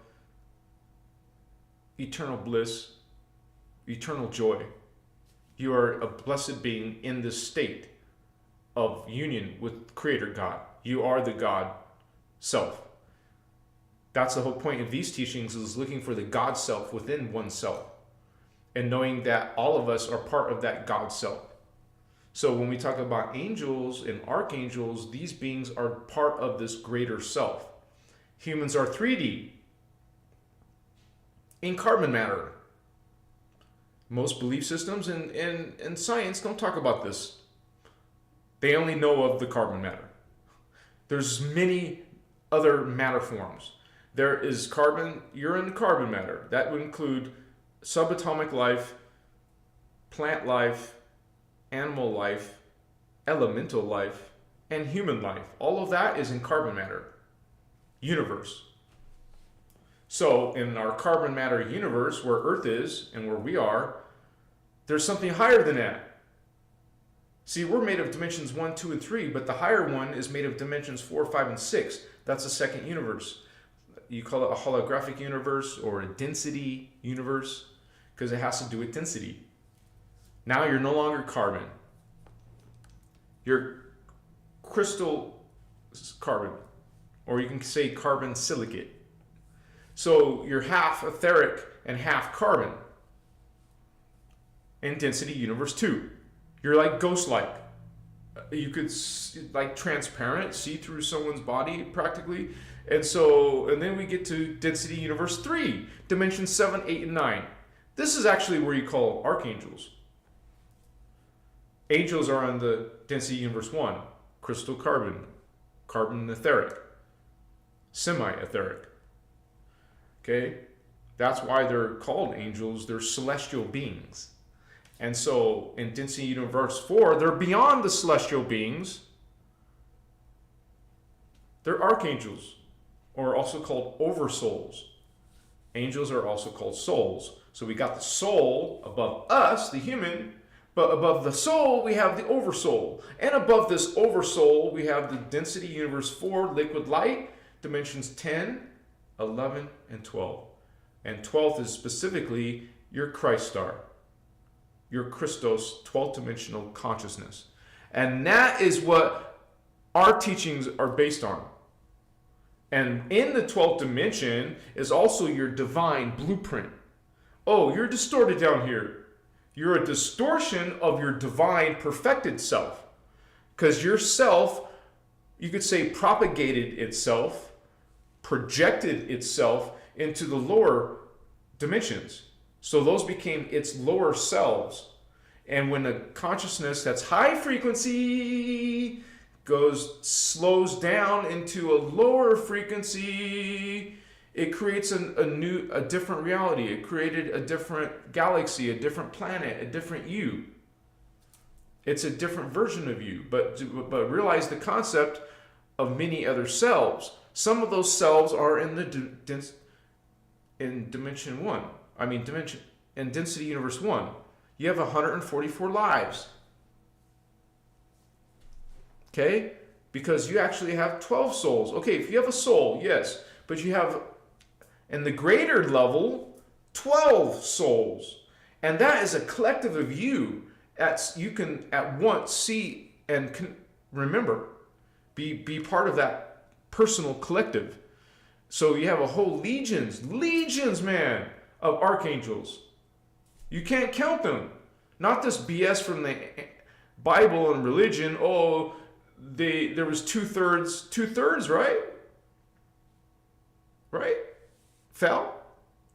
eternal bliss, eternal joy. You are a blessed being in this state of union with Creator God. You are the God self. That's the whole point of these teachings, is looking for the God self within oneself and knowing that all of us are part of that God self. So when we talk about angels and archangels, these beings are part of this greater self. Humans are 3D in carbon matter. Most belief systems and science don't talk about this. They only know of the carbon matter. There's many other matter forms. There is carbon, you're in carbon matter. That would include subatomic life, plant life, animal life, elemental life, and human life. All of that is in carbon matter universe. So in our carbon matter universe, where Earth is and where we are, there's something higher than that. See, we're made of dimensions 1, 2, and 3, but the higher one is made of dimensions 4, 5, and 6. That's the second universe. You call it a holographic universe or a density universe because it has to do with density. Now you're no longer carbon. You're crystal carbon, or you can say carbon silicate. So you're half etheric and half carbon in density universe 2. You're like ghost-like. You could like transparent, see through someone's body practically. And then we get to density universe 3, dimensions 7, 8, and 9. This is actually where you call archangels. Angels are on the density universe 1, crystal carbon, carbon etheric, semi-etheric. Okay? That's why they're called angels. They're celestial beings. And so in density universe 4, they're beyond the celestial beings. They're archangels, or also called oversouls. Angels are also called souls. So we got the soul above us, the human, but above the soul we have the oversoul. And above this oversoul we have the density universe 4 liquid light, dimensions 10, 11, and 12. And 12th is specifically your Christ star, your Christos 12th dimensional consciousness. And that is what our teachings are based on. And in the 12th dimension is also your divine blueprint. Oh, you're distorted down here. You're a distortion of your divine perfected self. Because your self, you could say, propagated itself, projected itself into the lower dimensions. So those became its lower selves. And when a consciousness that's high frequency slows down into a lower frequency, It creates a different reality. It created a different galaxy, a different planet, a different you. It's a different version of you. But realize the concept of many other selves. Some of those selves are in the in dimension 1. In density universe 1. You have 144 lives. Okay? Because you actually have 12 souls. Okay, if you have a soul, yes. But you have, in the greater level, 12 souls. And that is a collective of you. You can at once see and remember, be part of that personal collective. So you have a whole legions, man, of archangels. You can't count them. Not this BS from the Bible and religion. Oh, there was two-thirds, right? Right? Fell?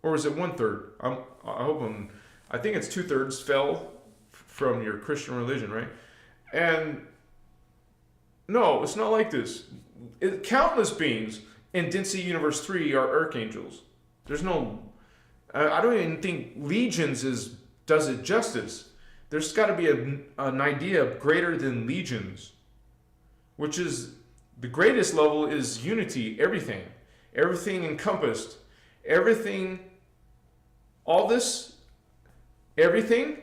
Or is it 1/3? I think it's 2/3 fell from your Christian religion, right? And no, it's not like this. Countless beings in density universe 3 are archangels. There's no, I don't even think legions does it justice. There's got to be an idea of greater than legions, which is the greatest level is unity, everything encompassed, everything, all this, everything,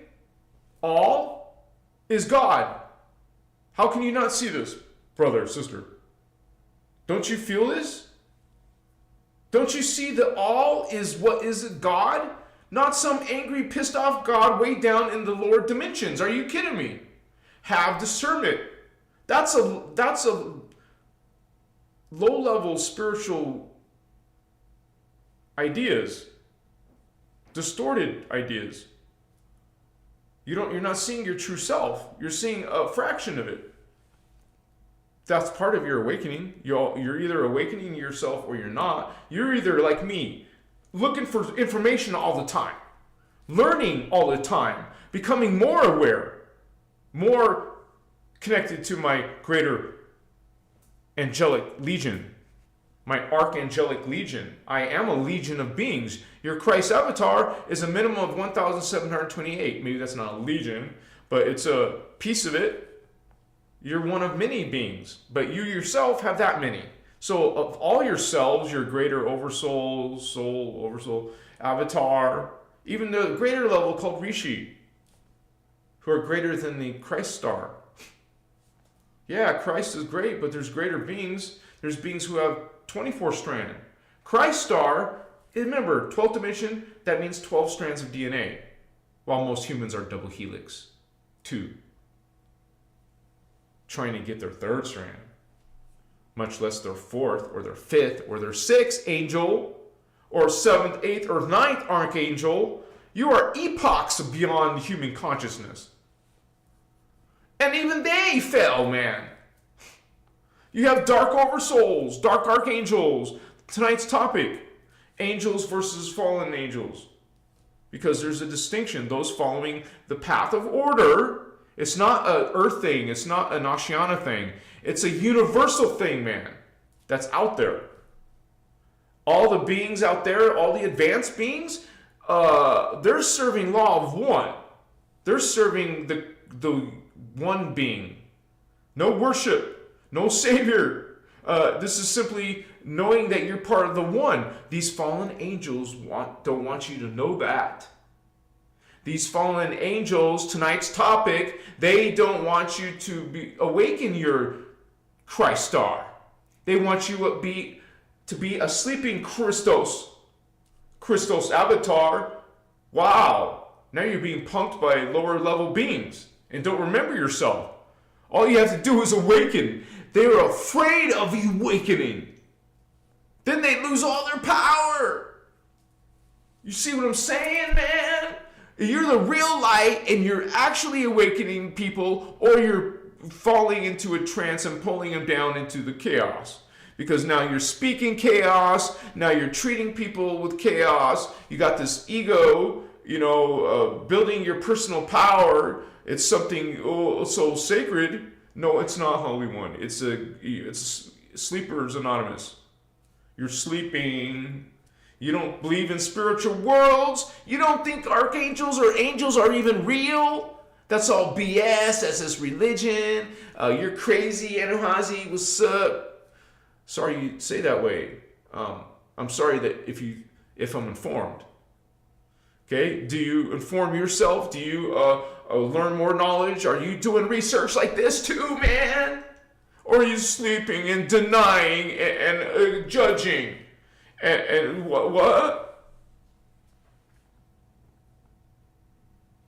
all is God. How can you not see this, brother, sister? Don't you feel this? Don't you see that all is what is God? Not some angry, pissed off God way down in the lower dimensions. Are you kidding me? Have discernment. That's a low-level spiritual ideas, distorted ideas. You're not seeing your true self. You're seeing a fraction of it. That's part of your awakening. You're either awakening yourself or you're not. You're either like me, looking for information all the time, learning all the time, becoming more aware, more connected to my greater angelic legion, my archangelic legion. I am a legion of beings. Your Christ avatar is a minimum of 1,728. Maybe that's not a legion, but it's a piece of it. You're one of many beings, but you yourself have that many. So of all your selves, your greater oversoul, oversoul, avatar, even the greater level called Rishi, who are greater than the Christ star. Yeah, Christ is great, but there's greater beings. There's beings who have 24 strand. Christ star, remember, 12th dimension, that means 12 strands of DNA, while most humans are double helix, 2. Trying to get their 3rd strand, much less their 4th or their 5th or their 6th angel or 7th, 8th, or 9th archangel. You are epochs beyond human consciousness. And even they fell, man. You have dark oversouls, dark archangels. Tonight's topic, angels versus fallen angels. Because there's a distinction. Those following the path of order. It's not an earth thing. It's not an Oceania thing. It's a universal thing, man. That's out there. All the beings out there, all the advanced beings, they're serving law of one. They're serving the one being. No worship. No savior. This is simply knowing that you're part of the one. These fallen angels don't want you to know that. These fallen angels, tonight's topic, they don't want you to awaken your Christ star. They want you to be a sleeping Christos avatar. Wow, now you're being punked by lower level beings and don't remember yourself. All you have to do is awaken. They are afraid of awakening. Then they lose all their power. You see what I'm saying, man? You're the real light and you're actually awakening people, or you're falling into a trance and pulling them down into the chaos. Because now you're speaking chaos, now you're treating people with chaos, you got this ego, building your personal power. It's something so sacred. No, it's not, Holy One. It's Sleepers Anonymous. You're sleeping, You don't believe in spiritual worlds. You don't think archangels or angels are even real. That's all BS. That's just religion. You're crazy, Anuhazi. What's up? Sorry you say that way. I'm sorry that if I'm informed. Okay? Do you inform yourself? Do you learn more knowledge? Are you doing research like this too, man? Or are you sleeping and denying and judging? And what?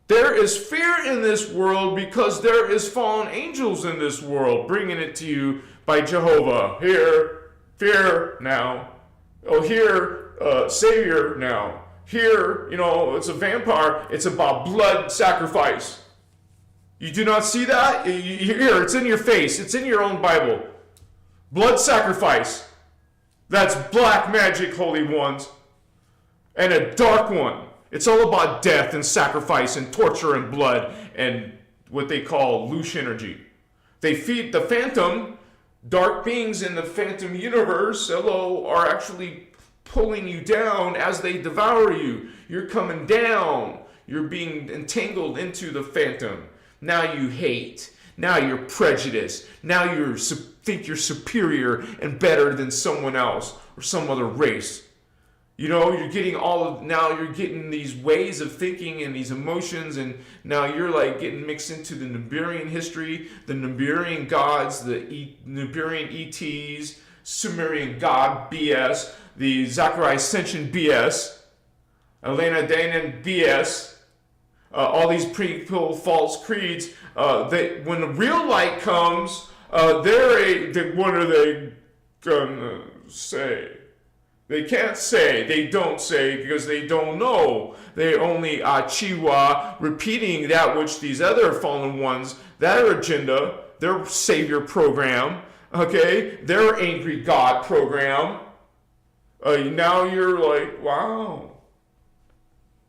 There is fear in this world because there is fallen angels in this world bringing it to you by Jehovah. Here, fear now. Oh, here, Savior now. Here, it's a vampire. It's about blood sacrifice. You do not see that? Here, it's in your face. It's in your own Bible. Blood sacrifice. That's black magic, holy ones. And a dark one. It's all about death and sacrifice and torture and blood and what they call loosh energy. They feed the phantom. Dark beings in the phantom universe, are actually pulling you down as they devour you. You're coming down. You're being entangled into the phantom. Now you hate. Now you're prejudiced. Now you think you're superior and better than someone else or some other race. You're getting now you're getting these ways of thinking and these emotions, and now you're like getting mixed into the Nuberian history, the Nuberian gods, the Nuberian ETs, Sumerian god BS, the Zachariah Ascension BS, Elena Danan BS, all these false creeds. When the real light comes, what are they gonna say? They can't say, they don't say, because they don't know. They only chiwa, repeating that which these other fallen ones, their agenda, their savior program, okay, their angry God program. Now you're like, wow,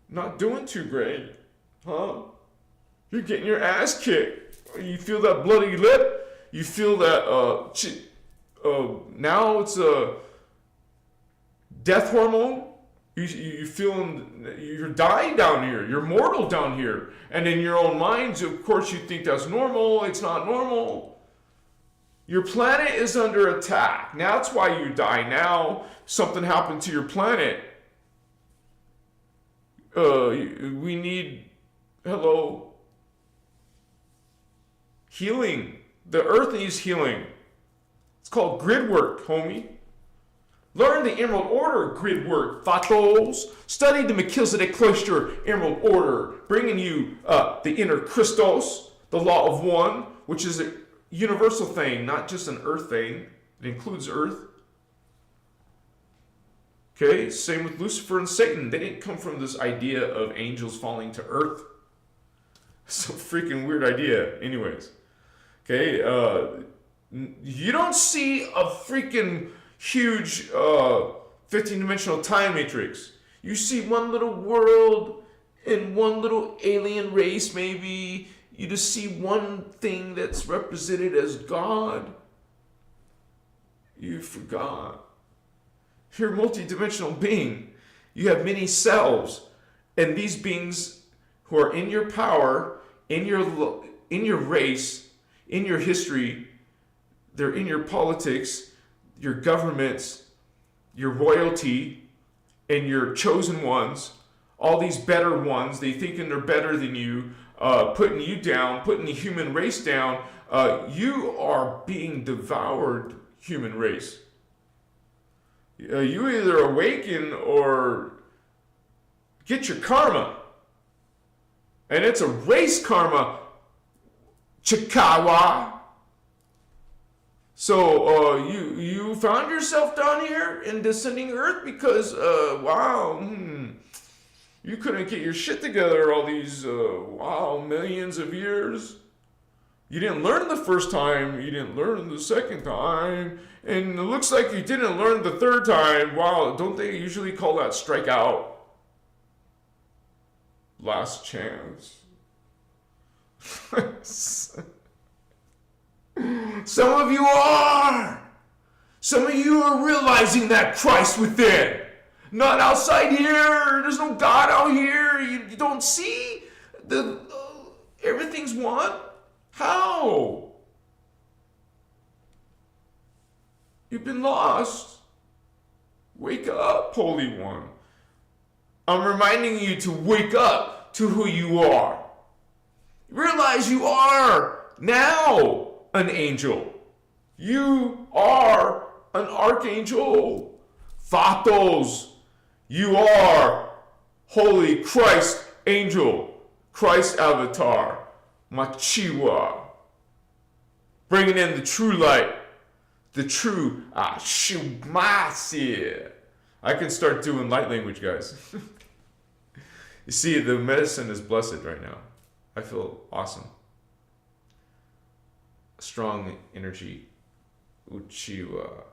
not doing too great, huh? You're getting your ass kicked. You feel that bloody lip? You feel that, now it's a death hormone. You feeling you're dying down here. You're mortal down here. And in your own minds, of course, you think that's normal. It's not normal. Your planet is under attack. Now that's why you die. Now something happened to your planet. We need, healing. The earth needs healing. It's called grid work, homie. Learn the Emerald Order grid work, Fatos. Study the Melchizedek Cloister Emerald Order, bringing you the innerchristos, the law of one, which is a universal thing, not just an earth thing. It includes earth. Okay, same with Lucifer and Satan. They didn't come from this idea of angels falling to earth. It's a freaking weird idea. Anyways. Okay, you don't see a freaking huge 15-dimensional time matrix. You see one little world and one little alien race, maybe. You just see one thing that's represented as God. You forgot. You're a multi-dimensional being. You have many selves. And these beings who are in your power, in your race, in your history, they're in your politics, your governments, your royalty, and your chosen ones, all these better ones, they thinking they're better than you, putting you down, putting the human race down. You are being devoured, human race. You either awaken or get your karma. And it's a race karma, Chikawa. So you found yourself down here in descending earth because you couldn't get your shit together all these millions of years. You didn't learn the first time, you didn't learn the second time, and it looks like you didn't learn the third time. Wow, don't they usually call that strikeout? Last chance. Some of you are. Some of you are realizing that Christ within. Not outside here. There's no God out here. You don't see? Everything's one? How? You've been lost. Wake up, Holy One. I'm reminding you to wake up to who you are. Realize you are now an angel. You are an archangel. Vatos. You are Holy Christ angel. Christ avatar. Machiwa. Bringing in the true light. The true Ashumasi. I can start doing light language, guys. You see, the medicine is blessed right now. I feel awesome. Strong energy. Uchiwa.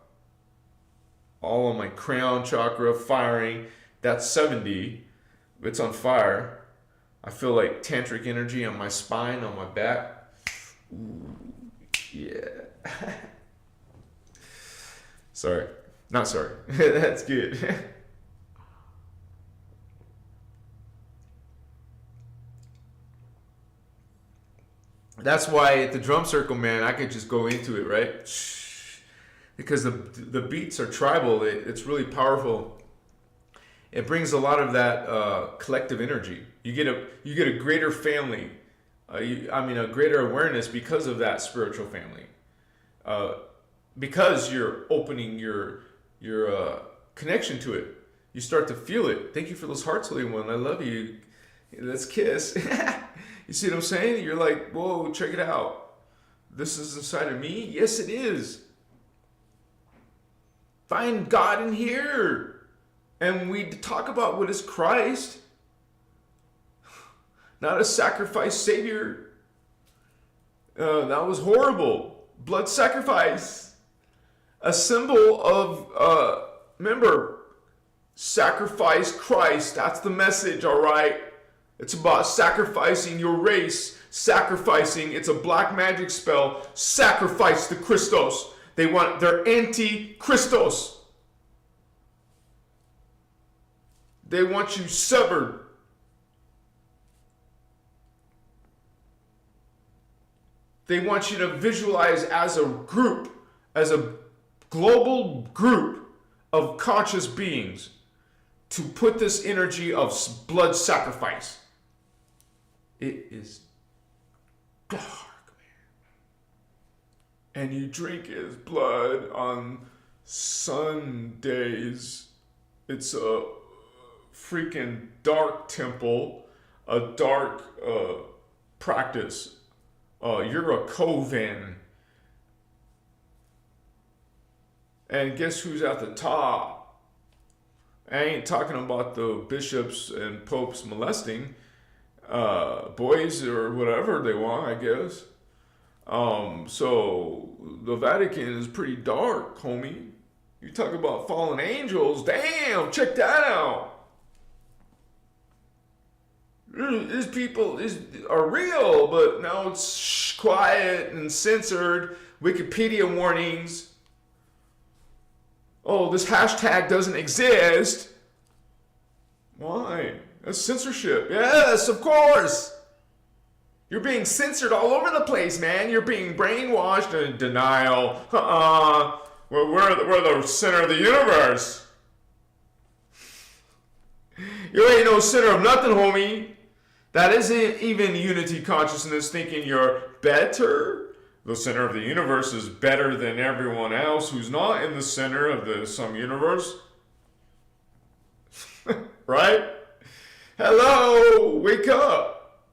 All of my crown chakra firing. That's 70. It's on fire. I feel like tantric energy on my spine, on my back. Ooh, yeah. Sorry. Not sorry. That's good. That's why at the drum circle, man, I could just go into it, right? Because the beats are tribal. It's really powerful. It brings a lot of that collective energy. You get a greater family. A greater awareness because of that spiritual family. Because you're opening your connection to it. You start to feel it. Thank you for those hearts, Holy One. I love you. Let's kiss. You see what I'm saying? You're like, whoa, check it out. This is inside of me? Yes, it is. Find God in here. And we talk about what is Christ. Not a sacrifice savior. That was horrible. Blood sacrifice. A symbol of, remember, sacrifice Christ. That's the message, all right? It's about sacrificing your race. Sacrificing. It's a black magic spell. Sacrifice the Christos. They're anti-Christos. They want you severed. They want you to visualize as a group, as a global group of conscious beings, to put this energy of blood sacrifice. It is dark, man. And you drink his blood on Sundays. It's a freaking dark temple, a dark practice. You're a coven. And guess who's at the top? I ain't talking about the bishops and popes molesting boys or whatever they want, I guess. So the Vatican is pretty dark, homie. You talk about fallen angels. Damn, check that out. These people are real, but now it's quiet and censored. Wikipedia warnings. Oh, this hashtag doesn't exist. Why? That's censorship. Yes, of course. You're being censored all over the place, man. You're being brainwashed and denial. We're the center of the universe. You ain't no center of nothing, homie. That isn't even unity consciousness thinking you're better. The center of the universe is better than everyone else who's not in the center of some universe. Right? Hello, wake up.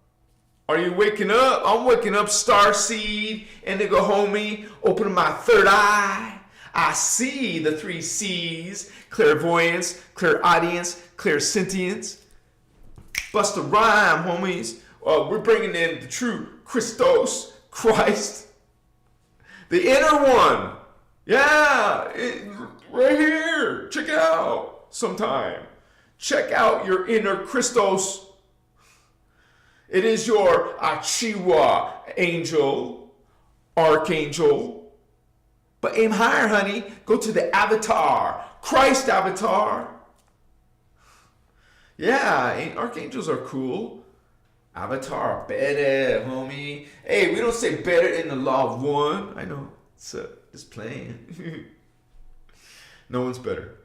Are you waking up? I'm waking up, starseed, indigo homie, opening my third eye. I see the 3 C's, clairvoyance, clairaudience, clairsentience. Bust a rhyme, homies. We're bringing in the true Christos, Christ. The inner one. Yeah, right here. Check it out sometime. Check out your inner Christos. It is your Achiwa angel, archangel. But aim higher, honey. Go to the avatar, Christ avatar. Yeah, archangels are cool. Avatar, better, homie. Hey, we don't say better in the law of one. I know. It's just playing. No one's better.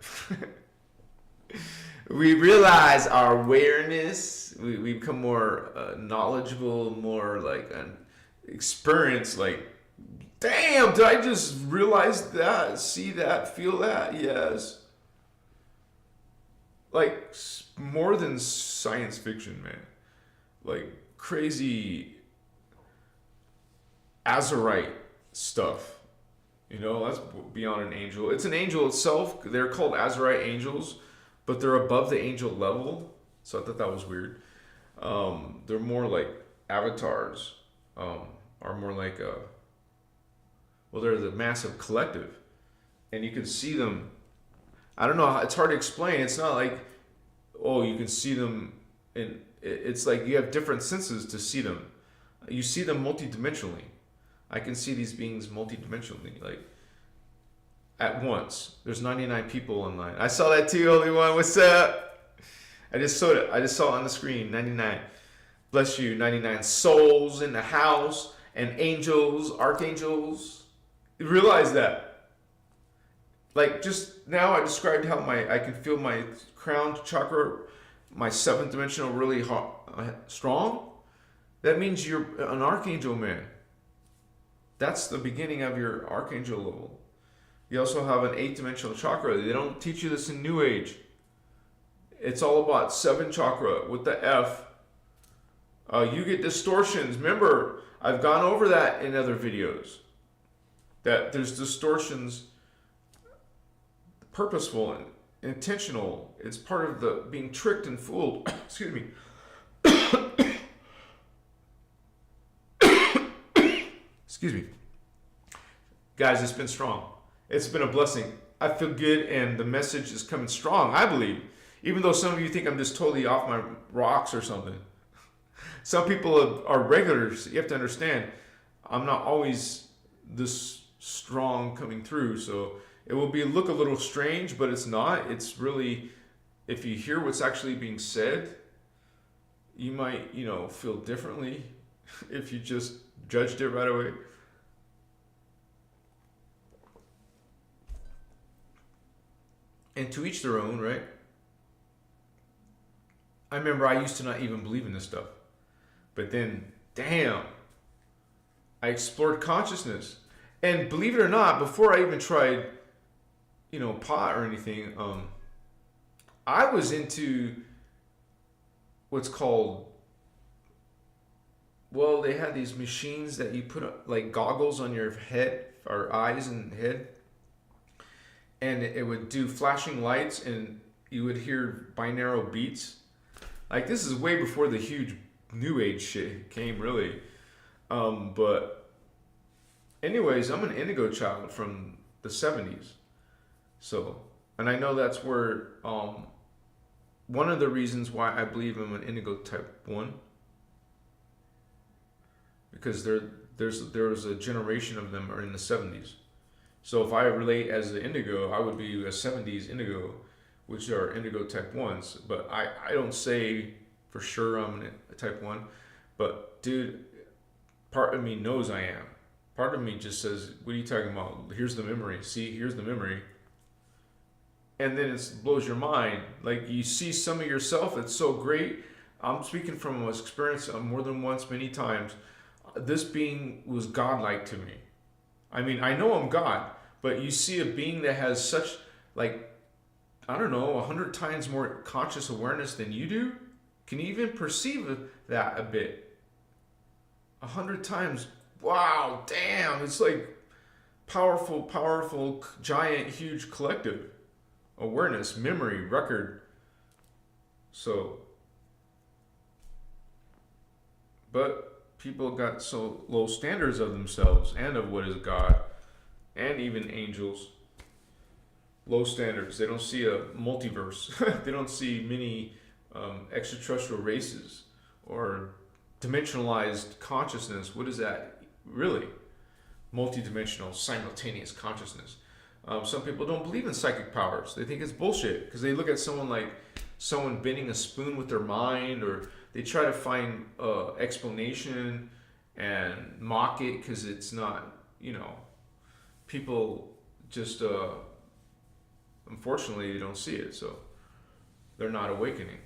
We realize our awareness. We become more knowledgeable, more like experienced. Like, damn, did I just realize that, see that, feel that? Yes. Like, more than science fiction, man. Like, crazy Azurite stuff. You know, that's beyond an angel. It's an angel itself. They're called Azurite angels, but they're above the angel level. So I thought that was weird. They're more like avatars. Are more like well, they're the massive collective. And you can see them. I don't know. It's hard to explain. It's not like, oh, you can see them in... It's like you have different senses to see them. You see them multidimensionally. I can see these beings multidimensionally, like at once. There's 99 people online. I saw that too, Holy One. What's up? I just saw it. I just saw it on the screen. 99. Bless you. 99 souls in the house and angels, archangels. You realize that? Like just now, I described how I can feel my crown chakra, my 7th dimensional, really strong. That means you're an archangel, man. That's the beginning of your archangel level. You also have an 8th dimensional chakra. They don't teach you this in New Age. It's all about 7 chakra with the F. You get distortions. Remember, I've gone over that in other videos. That there's distortions, purposeful and intentional. It's part of the being tricked and fooled. Excuse me. Excuse me. Guys, it's been strong. It's been a blessing. I feel good, and the message is coming strong, I believe. Even though some of you think I'm just totally off my rocks or something. Some people are regulars. You have to understand, I'm not always this strong coming through. So it will look a little strange, but it's not. It's really, if you hear what's actually being said, you might, feel differently if you just judged it right away. And to each their own, right? I remember I used to not even believe in this stuff. But then, damn, I explored consciousness. And believe it or not, before I even tried, pot or anything, I was into what's called, well, they had these machines that you put like goggles on your head or eyes and head. And it would do flashing lights and you would hear binaural beats. Like, this is way before the huge New Age shit came, really. But anyways, I'm an Indigo child from the 70s. So, and I know that's where, one of the reasons why I believe I'm an Indigo type 1. Because there was a generation of them are in the 70s. So if I relate as the Indigo, I would be a 70s Indigo, which are Indigo type 1s. But I don't say for sure I'm a type 1. But dude, part of me knows I am. Part of me just says, what are you talking about? Here's the memory. See, here's the memory. And then it blows your mind. Like, you see some of yourself, it's so great. I'm speaking from experience more than once, many times. This being was godlike to me. I mean, I know I'm God, but you see a being that has such, like, I don't know, 100 times more conscious awareness than you do. Can you even perceive that a bit? 100 times. Wow, damn. It's like powerful, giant, huge collective awareness, memory, record. So, but people got so low standards of themselves and of what is God and even angels. Low standards. They don't see a multiverse. They don't see many extraterrestrial races or dimensionalized consciousness. What is that really? Multidimensional, simultaneous consciousness. Some people don't believe in psychic powers. They think it's bullshit because they look at someone like someone bending a spoon with their mind, or they try to find explanation and mock it because it's not, people just, unfortunately, they don't see it, so they're not awakening.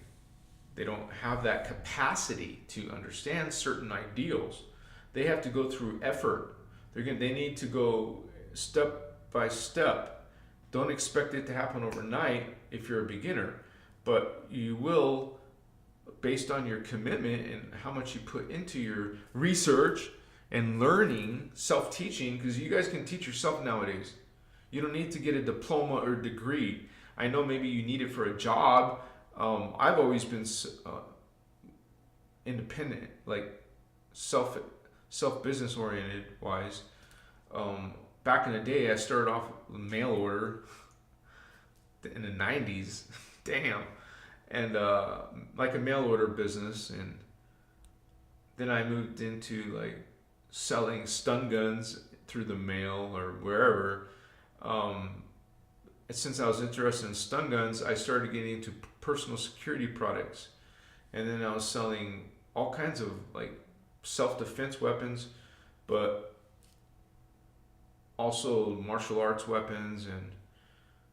They don't have that capacity to understand certain ideals. They have to go through effort. They need to go step by step. Don't expect it to happen overnight if you're a beginner, but you will, based on your commitment and how much you put into your research and learning, self-teaching, because you guys can teach yourself nowadays. You don't need to get a diploma or degree. I know maybe you need it for a job. I've always been independent, like self-business oriented wise. Back in the day, I started off with mail order in the 90s. Damn. And like a mail order business. And then I moved into like selling stun guns through the mail or wherever. Since I was interested in stun guns, I started getting into personal security products. And then I was selling all kinds of like self-defense weapons, but also martial arts weapons, and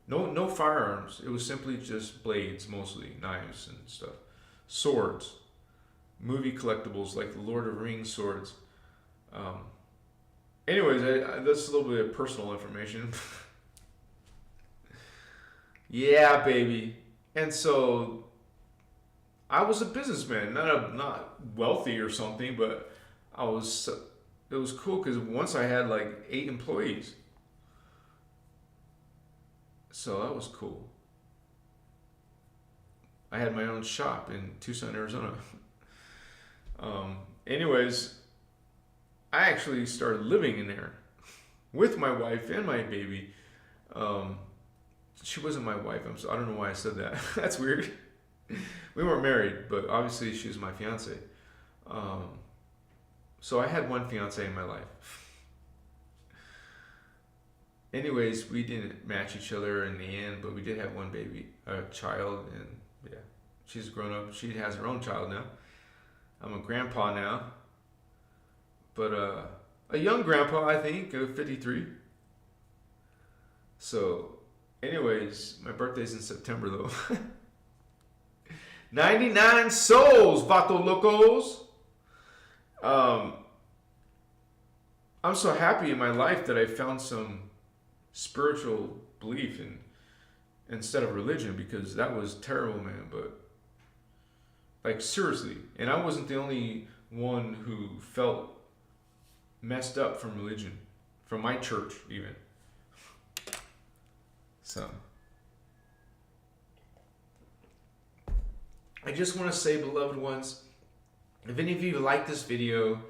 no firearms. It was simply just blades, mostly knives and stuff, swords, movie collectibles like the Lord of the Rings swords. Anyways, that's a little bit of personal information. Yeah, baby. And so I was a businessman, not wealthy or something, but it was cool because once I had like 8 employees. So that was cool. I had my own shop in Tucson, Arizona. Anyways, I actually started living in there with my wife and my baby. She wasn't my wife. I don't know why I said that. That's weird. We weren't married, but obviously she was my fiance. So I had one fiance in my life. Anyways, we didn't match each other in the end, but we did have one baby, a child, and yeah, she's grown up. She has her own child now. I'm a grandpa now, but a young grandpa, I think, 53. So, anyways, my birthday's in September though. 99 souls, vato locos. I'm so happy in my life that I found some spiritual belief instead of religion, because that was terrible, man. But like seriously, and I wasn't the only one who felt messed up from religion, from my church even. So I just want to say, beloved ones, if any of you like this video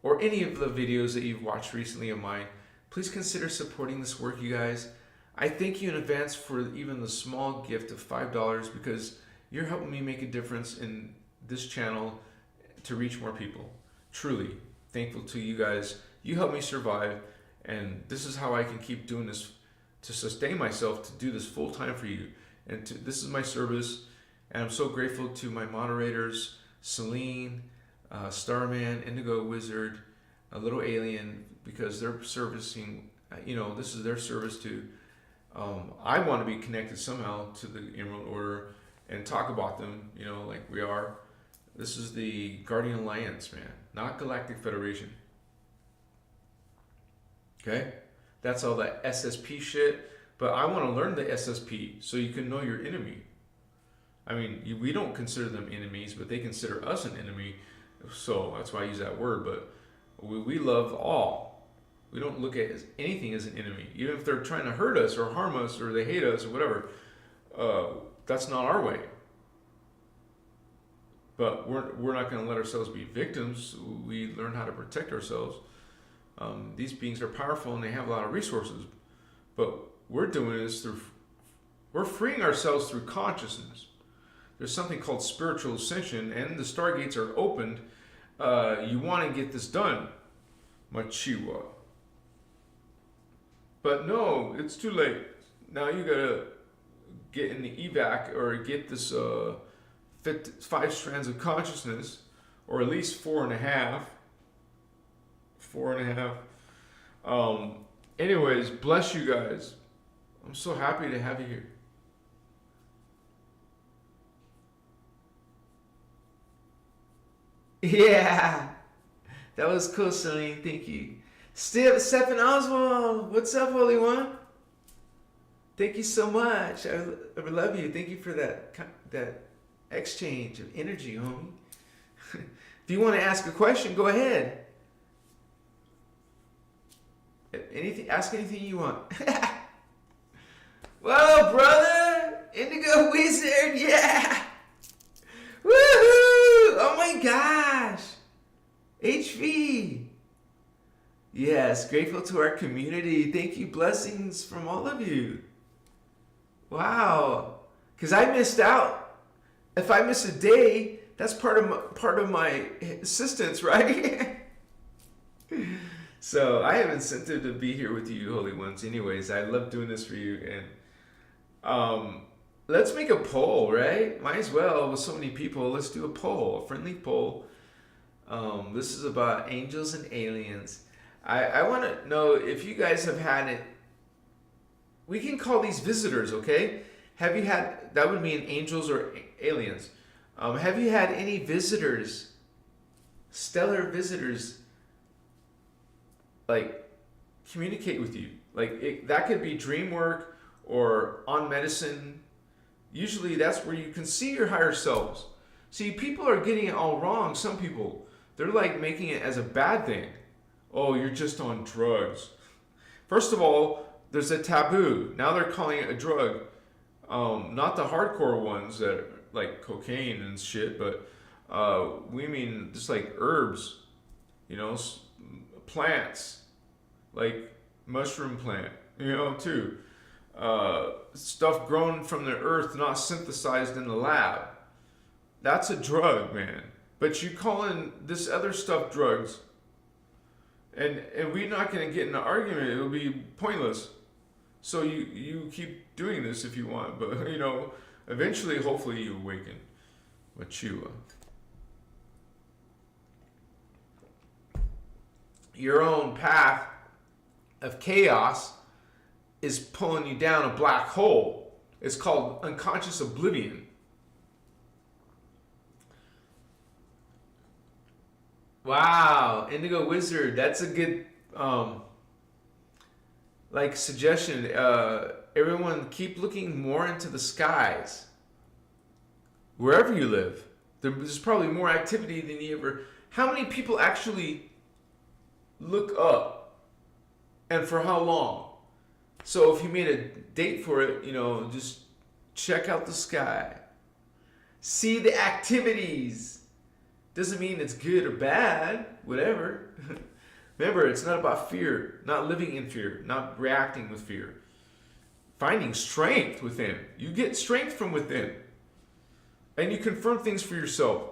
or any of the videos that you've watched recently of mine, please consider supporting this work, you guys. I thank you in advance for even the small gift of $5, because you're helping me make a difference in this channel to reach more people. Truly thankful to you guys. You help me survive, and this is how I can keep doing this to sustain myself, to do this full time for you. And this is my service, and I'm so grateful to my moderators, Celine, Starman, Indigo Wizard, a little alien, because they're servicing, this is their service too. I want to be connected somehow to the Emerald Order and talk about them, like we are. This is the Guardian Alliance, man, not Galactic Federation. Okay? That's all that SSP shit, but I want to learn the SSP so you can know your enemy. I mean, we don't consider them enemies, but they consider us an enemy, so that's why I use that word. But we love all. We don't look at anything as an enemy, even if they're trying to hurt us or harm us or they hate us or whatever. That's not our way. But we're not going to let ourselves be victims. We learn how to protect ourselves. These beings are powerful and they have a lot of resources, but we're doing this we're freeing ourselves through consciousness. There's something called spiritual ascension, and the Stargates are opened. You want to get this done, Machiwa. But no, it's too late. Now you gotta get in the evac or get this 5 strands of consciousness, or at least 4.5. 4.5. Anyways, bless you guys. I'm so happy to have you here. Yeah, that was cool, Celine. Thank you. Stephen Oswald, what's up, Holy One? Thank you so much. I love you. Thank you for that exchange of energy, homie. If you want to ask a question, go ahead. Ask anything you want. Whoa, brother! Indigo Wizard, yeah! Woohoo! Oh my gosh! HV! Yes, grateful to our community. Thank you, blessings from all of you. Wow. Because I missed out. If I miss a day, that's part of my assistance, right? So I have incentive to be here with you, Holy Ones. Anyways, I love doing this for you. And let's make a poll, right? Might as well, with so many people. Let's do a poll, a friendly poll. This is about angels and aliens. I want to know if you guys have had it. We can call these visitors, okay? Have you had, that would mean angels or aliens. Have you had any visitors, stellar visitors, like communicate with you? Like that could be dream work or on medicine. Usually that's where you can see your higher selves. See, people are getting it all wrong. Some people, they're like making it as a bad thing. Oh, you're just on drugs. First of all, there's a taboo. Now they're calling it a drug. Not the hardcore ones that are like cocaine and shit, but we mean just like herbs, you know, plants, like mushroom plant, you know, too. Stuff grown from the earth, not synthesized in the lab. That's a drug, man. But you calling this other stuff drugs, and we're not going to get in an argument. It'll be pointless. So you keep doing this if you want, but you know, eventually, hopefully, you awaken. But your own path of chaos is pulling you down a black hole. It's called unconscious oblivion. Wow, Indigo Wizard, that's a good suggestion. Everyone keep looking more into the skies. Wherever you live, there's probably more activity than you ever. How many people actually look up, and for how long? So if you made a date for it, you know, just check out the sky. See the activities. Doesn't mean it's good or bad, whatever. Remember, it's not about fear, not living in fear, not reacting with fear. Finding strength within. You get strength from within. And you confirm things for yourself.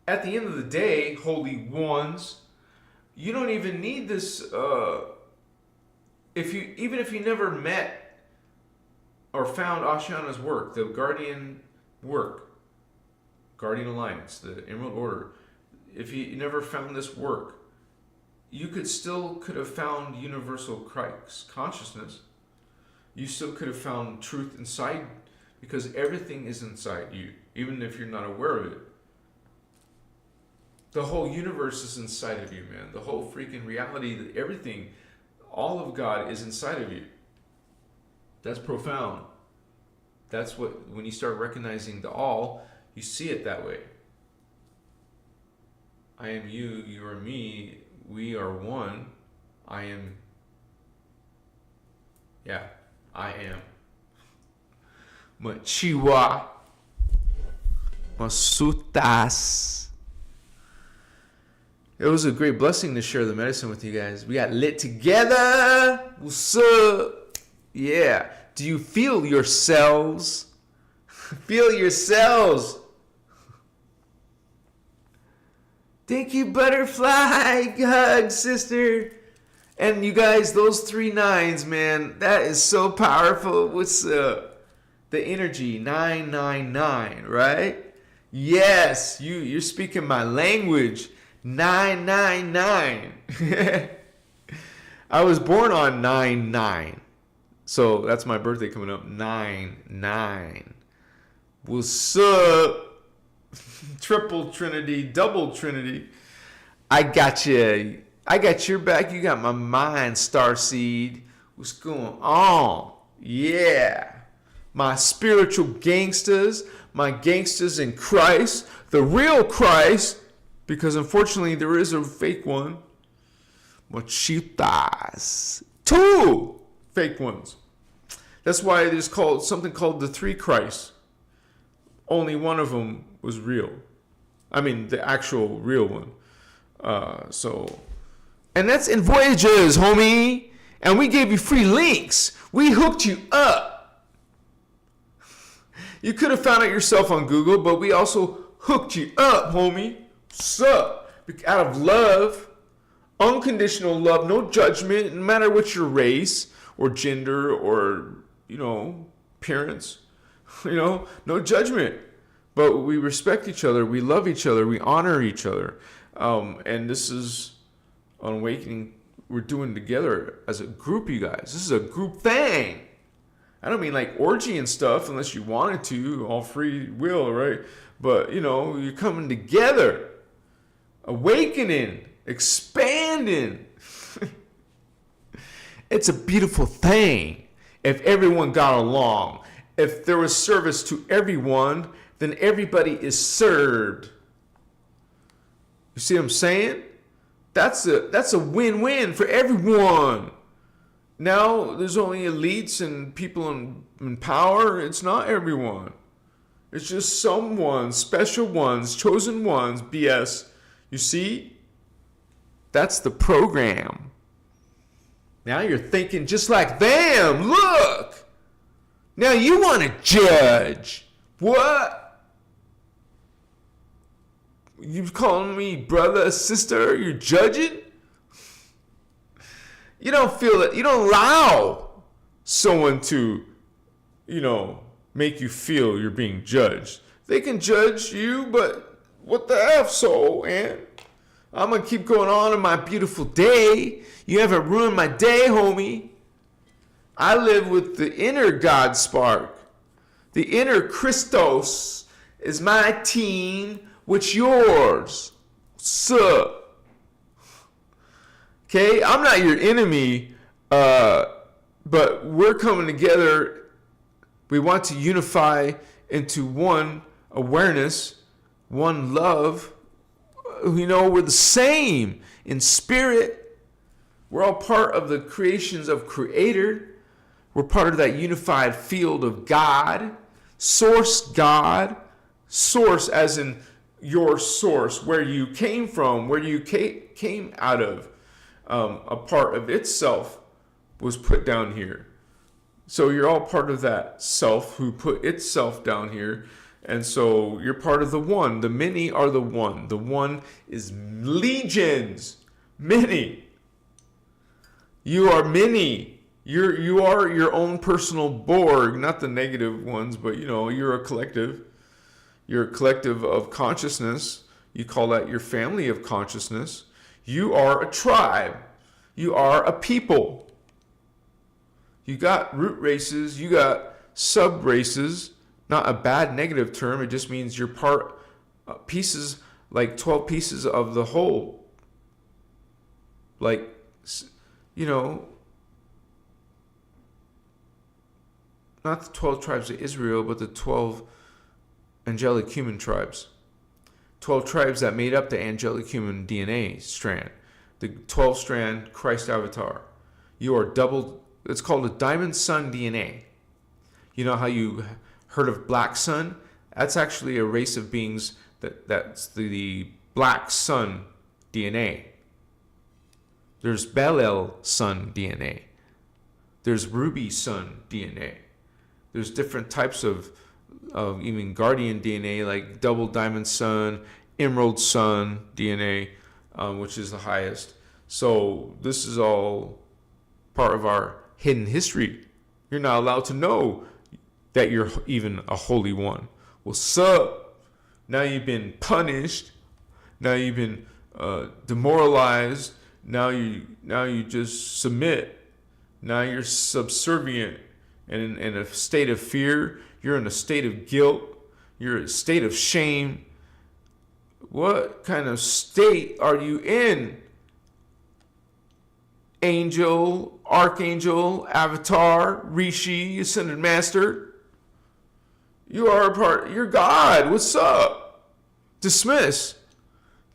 At the end of the day, holy ones, you don't even need this. Even if you never met or found Ashiana's work, the Guardian work, Guardian Alliance, the Emerald Order, if you never found this work, you could have found universal Christ consciousness. You still could have found truth inside, because everything is inside you, even if you're not aware of it. The whole universe is inside of you, man. The whole freaking reality, everything, all of God is inside of you. That's profound. That's what, when you start recognizing the all, you see it that way. I am you, you are me, we are one. I am. Yeah, I am. Machiwa. Masutas. It was a great blessing to share the medicine with you guys. We got lit together. What's up? Yeah. Do you feel yourselves? Feel yourselves. Thank you, Butterfly. Hug, sister. And you guys, those 3 9s, man, that is so powerful. What's the energy? 999, right? Yes, you're speaking my language. 999. I was born on 9/9. So that's my birthday coming up. 9/9. What's up? Triple Trinity, double Trinity. I got you. I got your back. You got my mind, Starseed. What's going on? Yeah. My spiritual gangsters. My gangsters in Christ. The real Christ. Because unfortunately there is a fake one. Machitas. 2 fake ones. That's why there's something called the 3 Christs. Only one of them was real. I mean, the actual real one. And that's in Voyages, homie. And we gave you free links. We hooked you up. You could have found it yourself on Google, but we also hooked you up, homie. Sup? Out of love, unconditional love, no judgment, no matter what your race or gender or, appearance, no judgment. But we respect each other, we love each other, we honor each other. And this is an awakening we're doing together as a group, you guys. This is a group thing. I don't mean like orgy and stuff unless you wanted to, all free will, right? But, you're coming together, awakening, expanding. It's a beautiful thing. If everyone got along, if there was service to everyone, then everybody is served. You see what I'm saying? That's a win-win for everyone. Now there's only elites and people in power. It's not everyone. It's just someone, special ones, chosen ones, BS. You see? That's the program. Now you're thinking just like them. Look! Now you want to judge. What? You calling me brother, sister? You're judging? You don't feel it. You don't allow someone to, make you feel you're being judged. They can judge you, but what the F, soul, man? I'm going to keep going on in my beautiful day. You haven't ruined my day, homie. I live with the inner God spark. The inner Christos is my team. What's yours? Sup? Okay, I'm not your enemy, but we're coming together. We want to unify into one awareness, one love. We're the same in spirit. We're all part of the creations of Creator. We're part of that unified field of God. Source as in your source, where you came from, where you came out of. A part of itself was put down here. So you're all part of that self who put itself down here. And so you're part of the one. The many are the one. The one is legions. Many. You are many. You are your own personal Borg, not the negative ones, but you're a collective. You're a collective of consciousness. You call that your family of consciousness. You are a tribe. You are a people. You got root races. You got sub races. Not a bad negative term. It just means you're part pieces, like 12 pieces of the whole. Like, not the 12 tribes of Israel, but the 12 angelic human tribes. 12 tribes that made up the angelic human DNA strand. The 12 strand Christ avatar. You are double. It's called a diamond sun DNA. You know how you heard of black sun? That's actually a race of beings that's the black sun DNA. There's Bel-El sun DNA. There's ruby sun DNA. There's different types of even guardian DNA, like double diamond sun, emerald sun DNA, which is the highest. So this is all part of our hidden history. You're not allowed to know that you're even a holy one. What's up? Now you've been punished. Now you've been demoralized. Now you just submit. Now you're subservient and in a state of fear. You're in a state of guilt. You're in a state of shame. What kind of state are you in? Angel, archangel, avatar, rishi, ascended master. You are a part. You're God. What's up? Dismiss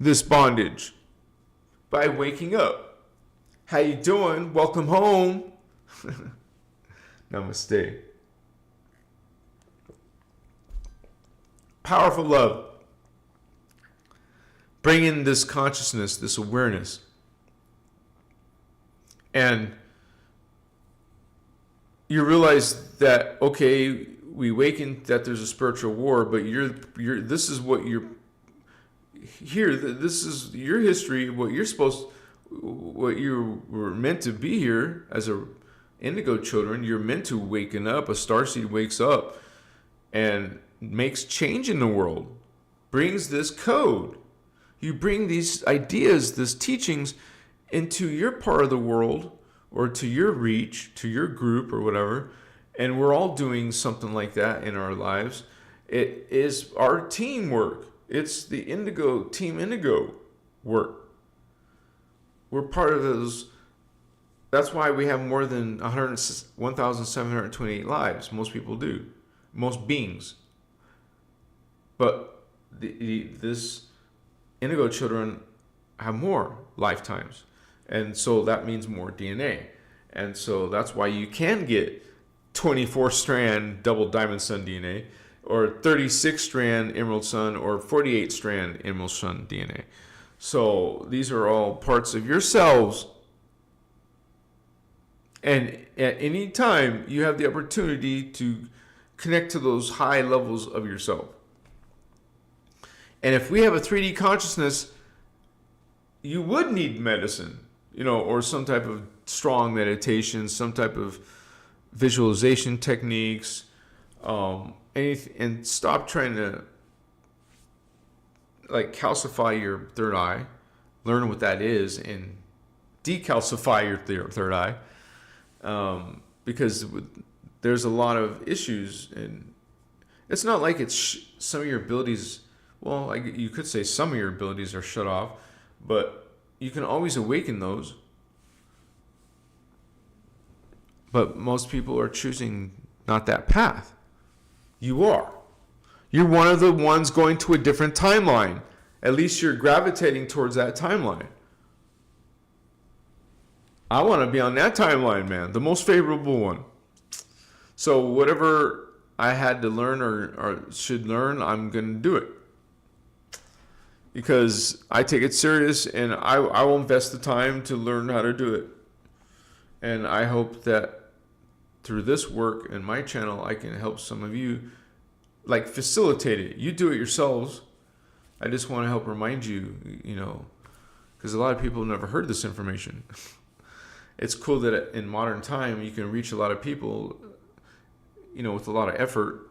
this bondage by waking up. How you doing? Welcome home. Namaste. Powerful love. Bring in this consciousness, this awareness. And you realize that, okay, we awaken that there's a spiritual war, but this is what you're here. This is your history. What you were meant to be here as a indigo children. You're meant to waken up. A starseed wakes up and makes change in the world. Brings this code. You bring these ideas, these teachings into your part of the world or to your reach, to your group or whatever, and we're all doing something like that in our lives. It is our teamwork. It's the Team Indigo work. We're part of those. That's why we have more than 1,728 lives. Most people do. Most beings. But this Indigo children have more lifetimes. And so that means more DNA. And so that's why you can get 24-strand double diamond sun DNA, or 36-strand emerald sun, or 48-strand emerald sun DNA. So these are all parts of yourselves. And at any time, you have the opportunity to connect to those high levels of yourself. And if we have a 3D consciousness, you would need medicine, or some type of strong meditation, some type of visualization techniques, and stop trying to calcify your third eye, learn what that is, and decalcify your third eye, because there's a lot of issues, and it's not like it's some of your abilities. Well, you could say some of your abilities are shut off, but you can always awaken those. But most people are choosing not that path. You are. You're one of the ones going to a different timeline. At least you're gravitating towards that timeline. I want to be on that timeline, man. The most favorable one. So whatever I had to learn or should learn, I'm going to do it. Because I take it serious, and I will invest the time to learn how to do it. And I hope that through this work and my channel, I can help some of you, facilitate it. You do it yourselves. I just want to help remind you, because a lot of people have never heard this information. It's cool that in modern time, you can reach a lot of people, with a lot of effort.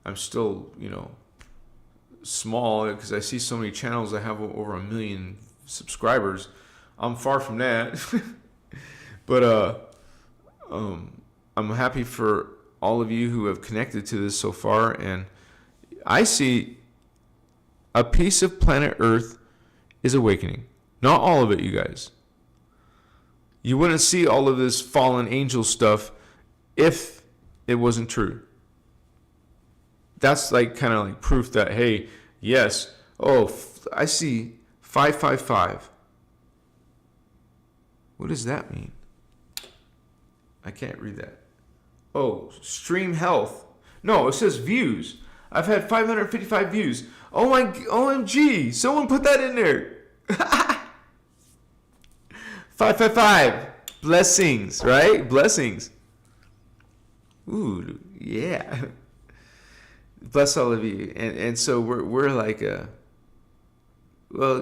I'm still, small, because I see so many channels that have over 1 million subscribers. I'm far from that. But I'm happy for all of you who have connected to this so far, and I see a piece of planet Earth is awakening. Not all of it, you guys. You wouldn't see all of this fallen angel stuff if it wasn't true. That's kind of proof that, hey, yes, I see 555. What does that mean? I can't read that. Oh, stream health. No, it says views. I've had 555 views. Oh my, OMG, someone put that in there. 555. Blessings, right? Blessings. Ooh, yeah. Bless all of you. And so we're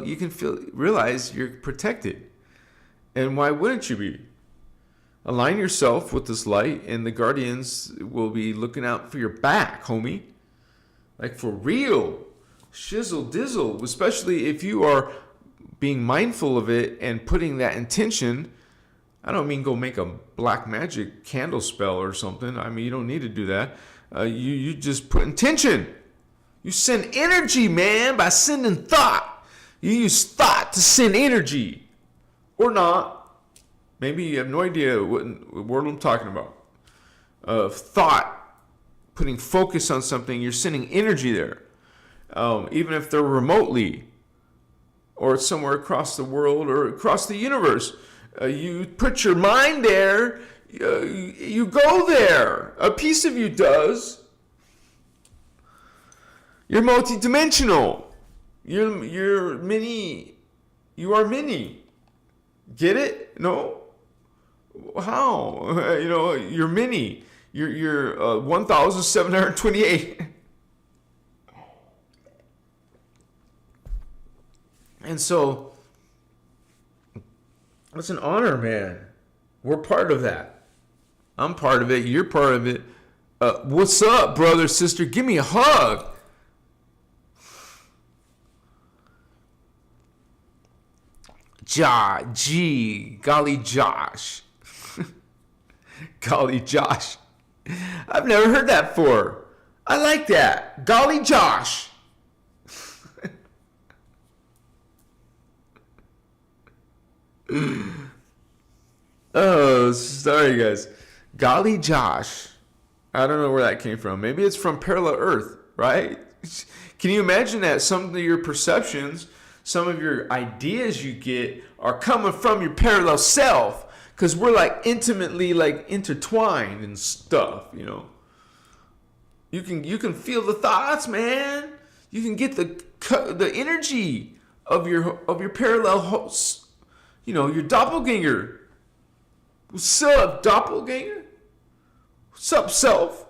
you can realize you're protected. And why wouldn't you be? Align yourself with this light, and the guardians will be looking out for your back, homie. Like for real. Shizzle dizzle. Especially if you are being mindful of it and putting that intention. I don't mean go make a black magic candle spell or something. I mean, you don't need to do that. You just put intention. You send energy, man, by sending thought. You use thought to send energy. Or not. Maybe you have no idea what word I'm talking about. Thought, putting focus on something, you're sending energy there. Even if they're remotely, or somewhere across the world, or across the universe. You put your mind there, you go there. A piece of you does. You're multidimensional. You're many. You are many. Get it? No? How? You're many. You're 1,728. And so, it's an honor, man. We're part of that. I'm part of it. You're part of it. What's up, brother, sister? Give me a hug. Golly Josh. Golly Josh. I've never heard that before. I like that. Golly Josh. Oh, sorry guys. Golly Josh. I don't know where that came from. Maybe it's from Parallel Earth, right? Can you imagine that some of your perceptions, some of your ideas you get are coming from your parallel self? Because we're like intimately like intertwined and stuff, You can feel the thoughts, man. You can get the energy of your parallel hosts. Your doppelganger. What's up, doppelganger? What's up, self?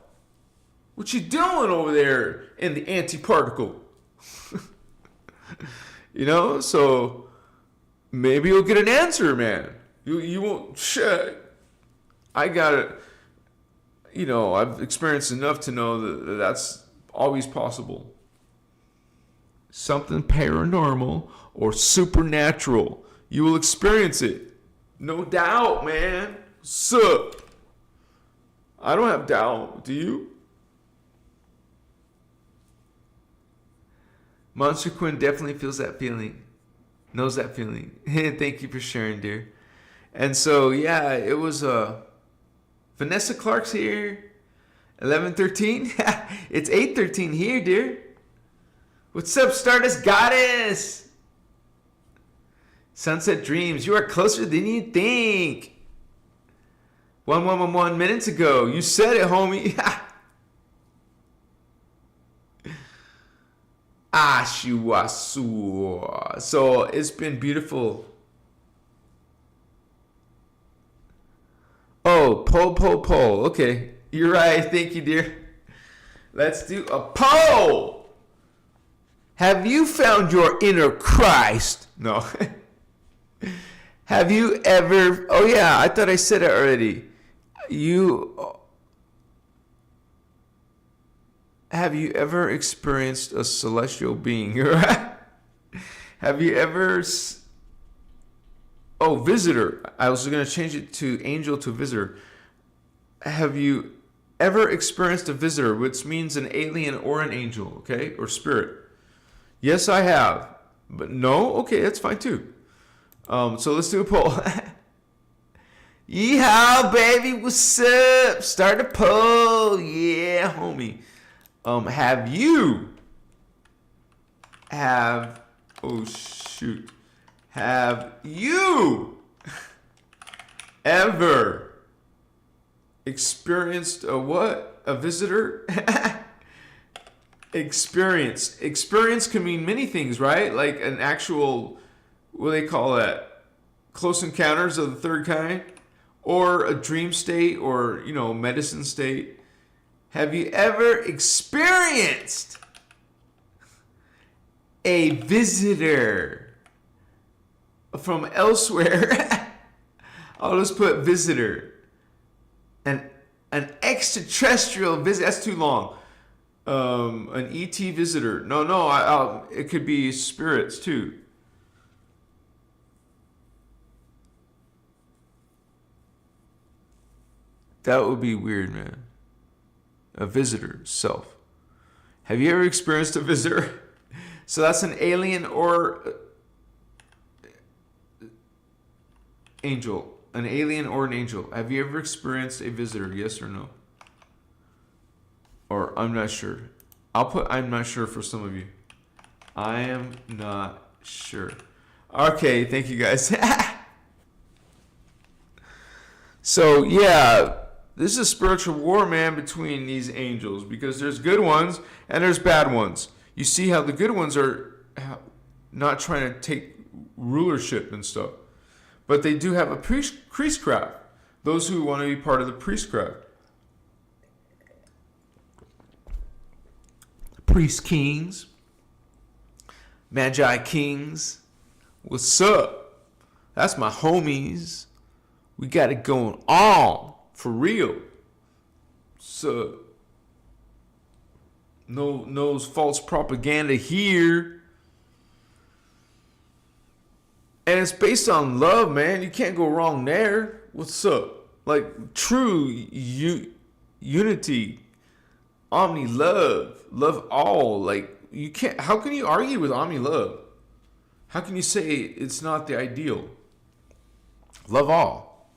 What you doing over there in the antiparticle? So maybe you'll get an answer, man. You won't. Shit. I got it. I've experienced enough to know that that's always possible. Something paranormal or supernatural. You will experience it. No doubt, man. What's up? I don't have doubt. Do you? Monster Quinn definitely feels that feeling. Knows that feeling. Thank you for sharing, dear. And so, yeah, it was Vanessa Clark's here. 11:13. It's 8:13 here, dear. What's up, Stardust Goddess? Sunset Dreams, you are closer than you think. 1 minutes ago. You said it, homie. Ashiwasu. So it's been beautiful. Oh, poll. Okay. You're right. Thank you, dear. Let's do a poll. Have you found your inner Christ? No. Have you ever... Oh, yeah. I thought I said it already. Have you ever experienced a celestial being? Have you ever... Oh, visitor. I was going to change it to angel to visitor. Have you ever experienced a visitor, which means an alien or an angel, okay? Or spirit? Yes, I have. But no? Okay, that's fine too. So let's do a poll. Yeehaw, baby. What's up? Start a poll. Yeah, homie. Have you ever experienced a what? A visitor? Experience can mean many things, right? Like an actual, what do they call that? Close encounters of the third kind, or a dream state, or medicine state. Have you ever experienced a visitor from elsewhere? I'll just put visitor. An extraterrestrial visit. That's too long. An ET visitor. No. It could be spirits too. That would be weird, man. A visitor, self. Have you ever experienced a visitor? So that's an alien or angel. An alien or an angel. Have you ever experienced a visitor? Yes or no? Or I'm not sure. I'll put I'm not sure for some of you. I am not sure. Okay, thank you guys. So yeah, this is a spiritual war, man, between these angels, because there's good ones and there's bad ones. You see how the good ones are not trying to take rulership and stuff. But they do have a priestcraft. Those who want to be part of the priestcraft. Priest kings. Magi kings. What's up? That's my homies. We got it going on. For real. So, no false propaganda here. And it's based on love, man. You can't go wrong there. What's up? Like true unity, omni love, love all. Like you can't. How can you argue with omni love? How can you say it's not the ideal? Love all.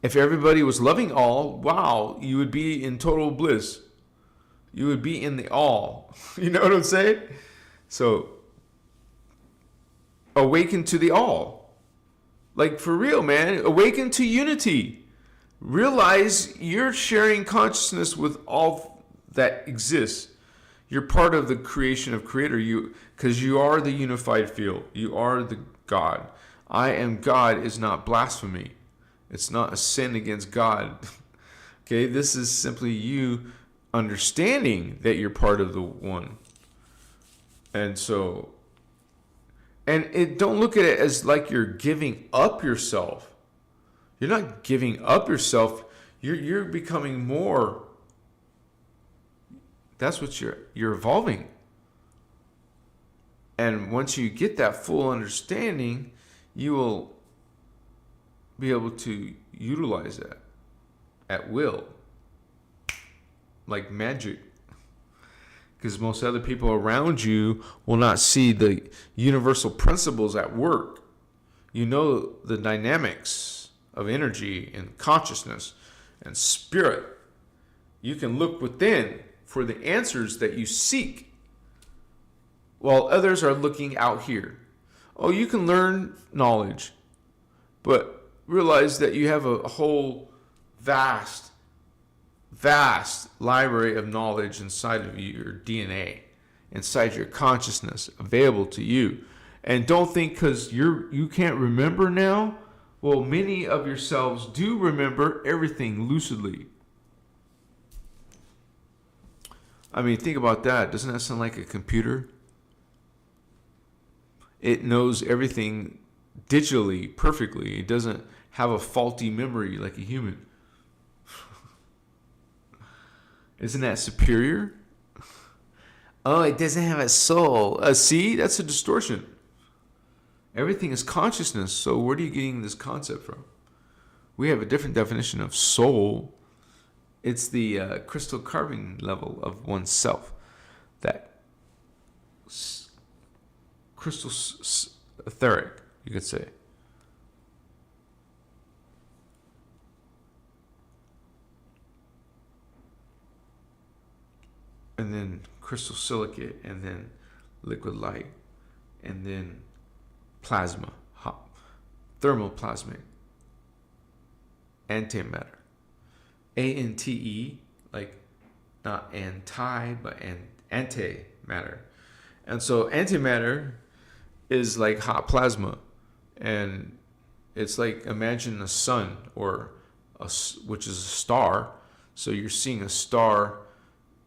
If everybody was loving all, wow, you would be in total bliss. You would be in the all. You know what I'm saying? So. Awaken to the all. Like for real, man. Awaken to unity. Realize you're sharing consciousness with all that exists. You're part of the creation of Creator. Because you are the unified field. You are the God. I am God is not blasphemy. It's not a sin against God. Okay, this is simply you understanding that you're part of the one. And so. And don't look at it as like you're giving up yourself. You're not giving up yourself. You're becoming more. That's what you're evolving. And once you get that full understanding, you will be able to utilize that at will. Like magic. Because most other people around you will not see the universal principles at work. You know the dynamics of energy and consciousness and spirit. You can look within for the answers that you seek, while others are looking out here. Oh, you can learn knowledge, but realize that you have a whole vast library of knowledge inside of your DNA, inside your consciousness, available to you. And don't think because you can't remember now. Well, many of yourselves do remember everything lucidly. I mean, think about that. Doesn't that sound like a computer? It knows everything digitally, perfectly. It doesn't have a faulty memory like a human. Isn't that superior? Oh, it doesn't have a soul. See, that's a distortion. Everything is consciousness. So where are you getting this concept from? We have a different definition of soul. It's the crystal carving level of oneself. That crystal etheric, you could say. And then crystal silicate, and then liquid light, and then plasma, thermoplasmic, antimatter. ANTE, like not anti, but antimatter. And so antimatter is like hot plasma, and it's like, imagine a sun, which is a star. So you're seeing a star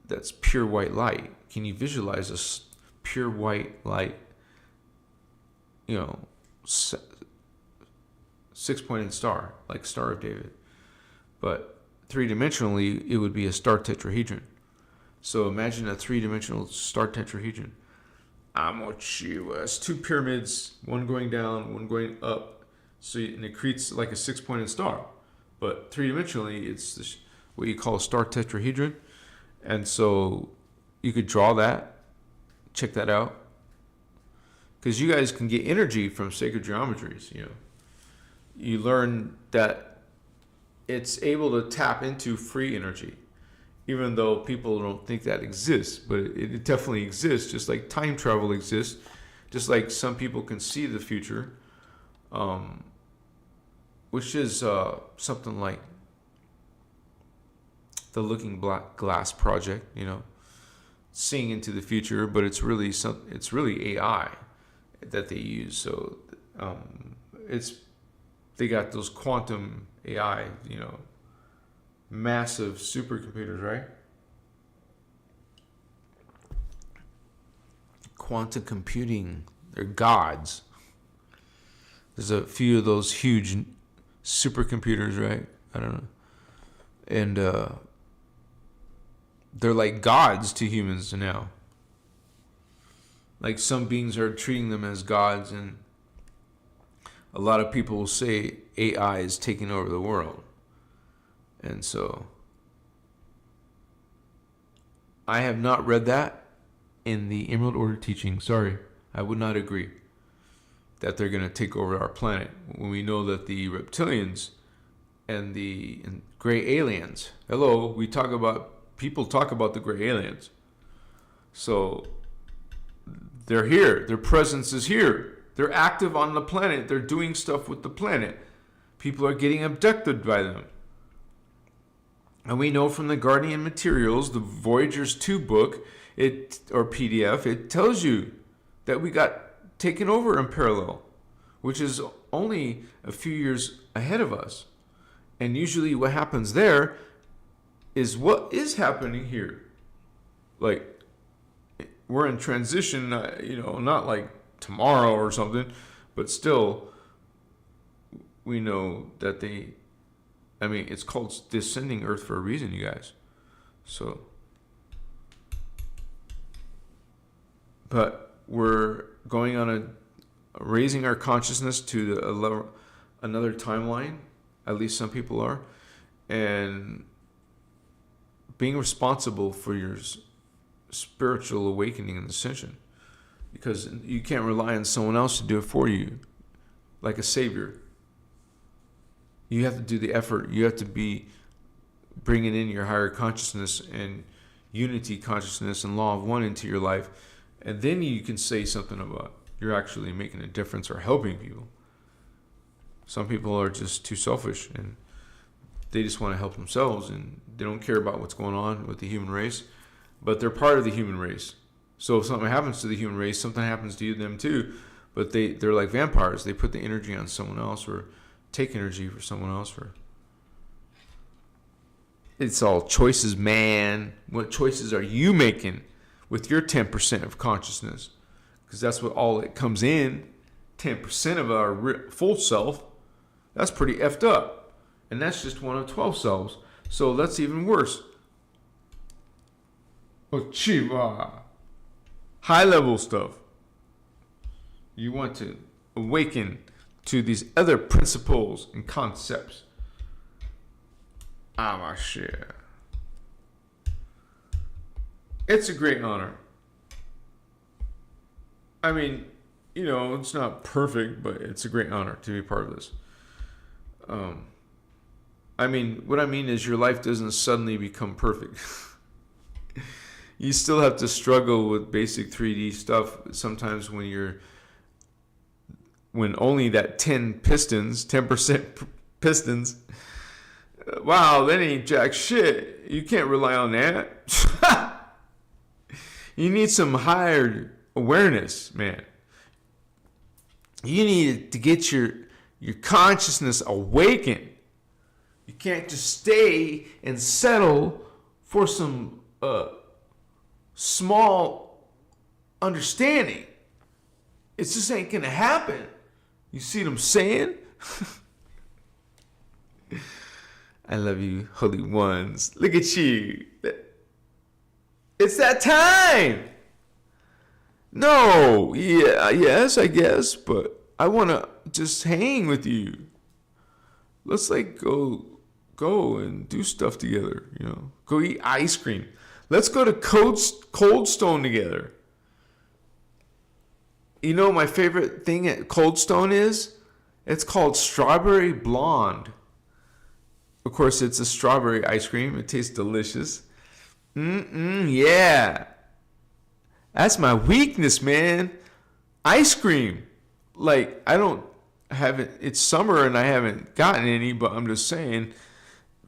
that's pure white light. Can you visualize a pure white light, 6-pointed star, like Star of David. But 3-dimensionally, it would be a star tetrahedron. So imagine a 3-dimensional star tetrahedron. It's 2 pyramids, one going down, one going up. And it creates like a 6-pointed star. But 3-dimensionally, it's what you call a star tetrahedron. And so you could draw that, check that out. Because you guys can get energy from sacred geometries, You learn that it's able to tap into free energy, even though people don't think that exists, but it definitely exists, just like time travel exists, just like some people can see the future, which is something like the Looking Glass project, seeing into the future, but it's really AI that they use. So they got those quantum AI, massive supercomputers, right? Quantum computing, they're gods. There's a few of those huge supercomputers, right? I don't know. And they're like gods to humans now. Like some beings are treating them as gods, and a lot of people will say AI is taking over the world. And so I have not read that in the Emerald Order teaching. Sorry, I would not agree that they're going to take over our planet when we know that the reptilians and the gray aliens, people talk about the gray aliens. So they're here. Their presence is here. They're active on the planet. They're doing stuff with the planet. People are getting abducted by them. And we know from the Guardian materials, the Voyagers 2 book, or PDF, it tells you that we got taken over in parallel, which is only a few years ahead of us. And usually what happens there is what is happening here. Like, we're in transition, not like tomorrow or something, but still, we know that it's called descending Earth for a reason, you guys. So, but we're going on raising our consciousness to a level, another timeline. At least some people are, and being responsible for your spiritual awakening and ascension, because you can't rely on someone else to do it for you, like a savior. You have to do the effort. You have to be bringing in your higher consciousness and unity consciousness and law of one into your life, and then you can say something about you're actually making a difference or helping people. Some people are just too selfish and they just want to help themselves, and they don't care about what's going on with the human race, but they're part of the human race. So if something happens to the human race, something happens to them too. But they're like vampires. They put the energy on someone else, or take energy for someone else. Or it's all choices, man. What choices are you making with your 10% of consciousness? Because that's what all it comes in. 10% of our full self. That's pretty effed up. And that's just one of 12 selves. So that's even worse. Chiva. High level stuff. You want to awaken to these other principles and concepts. My shit. It's a great honor. I mean, it's not perfect, but it's a great honor to be part of this. What I mean is your life doesn't suddenly become perfect. You still have to struggle with basic 3D stuff sometimes when only that 10% pistons, wow, that ain't jack shit. You can't rely on that. You need some higher awareness, man. You need to get your consciousness awakened. You can't just stay and settle for some small understanding. It just ain't gonna happen. You see what I'm saying? I love you, holy ones. Look at you. It's that time. No, yeah, yes, I guess, but I want to just hang with you. Let's like go and do stuff together, you know. Go eat ice cream. Let's go to Cold Stone together. You know my favorite thing at Cold Stone is? It's called Strawberry Blonde. Of course, it's a strawberry ice cream. It tastes delicious. Yeah. That's my weakness, man. Ice cream. Like, it's summer and I haven't gotten any, but I'm just saying,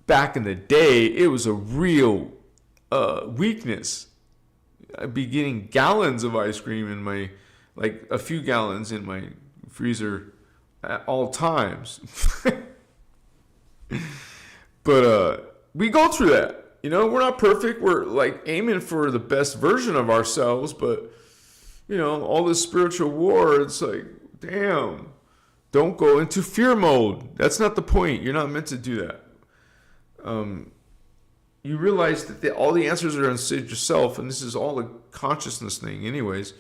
back in the day, it was a real weakness. I'd be getting gallons of ice cream in my, like a few gallons in my freezer at all times. But we go through that. You know, we're not perfect. We're like aiming for the best version of ourselves, but you know, all this spiritual war, it's like, damn, don't go into fear mode. That's not the point. You're not meant to do that. You realize that all the answers are inside yourself, and this is all a consciousness thing anyways.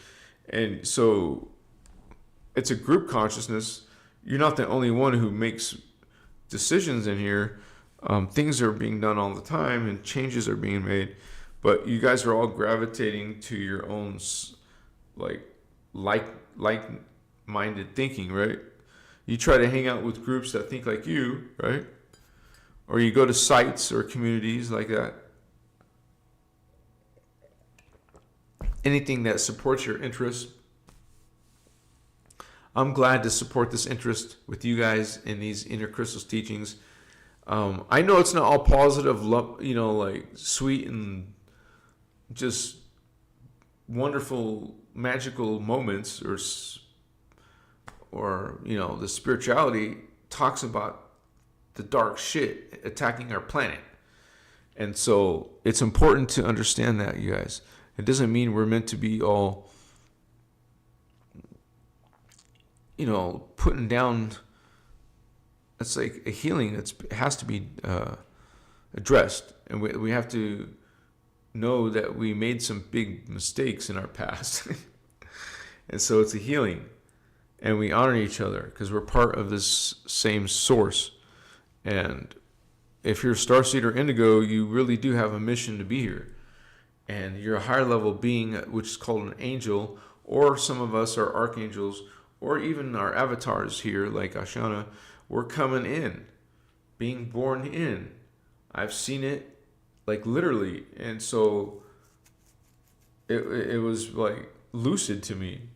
And so it's a group consciousness. You're not the only one who makes decisions in here. Things are being done all the time and changes are being made, but you guys are all gravitating to your own like-minded thinking, right? You try to hang out with groups that think like you, right? Or you go to sites or communities like that. Anything that supports your interest. I'm glad to support this interest with you guys in these inner crystals teachings. I know it's not all positive, you know, like sweet and just wonderful, magical moments, or you know, the spirituality talks about the dark shit attacking our planet, and so it's important to understand that, you guys. It doesn't mean we're meant to be all, you know, putting down. It's like a healing that has to be addressed, and we have to know that we made some big mistakes in our past. And so it's a healing, and we honor each other because we're part of this same source. And if you're a starseed or indigo, you really do have a mission to be here, and you're a higher level being, which is called an angel, or some of us are archangels, or even our avatars here like Ashana. We're coming in, being born in. I've seen it, like literally, and so it was like lucid to me.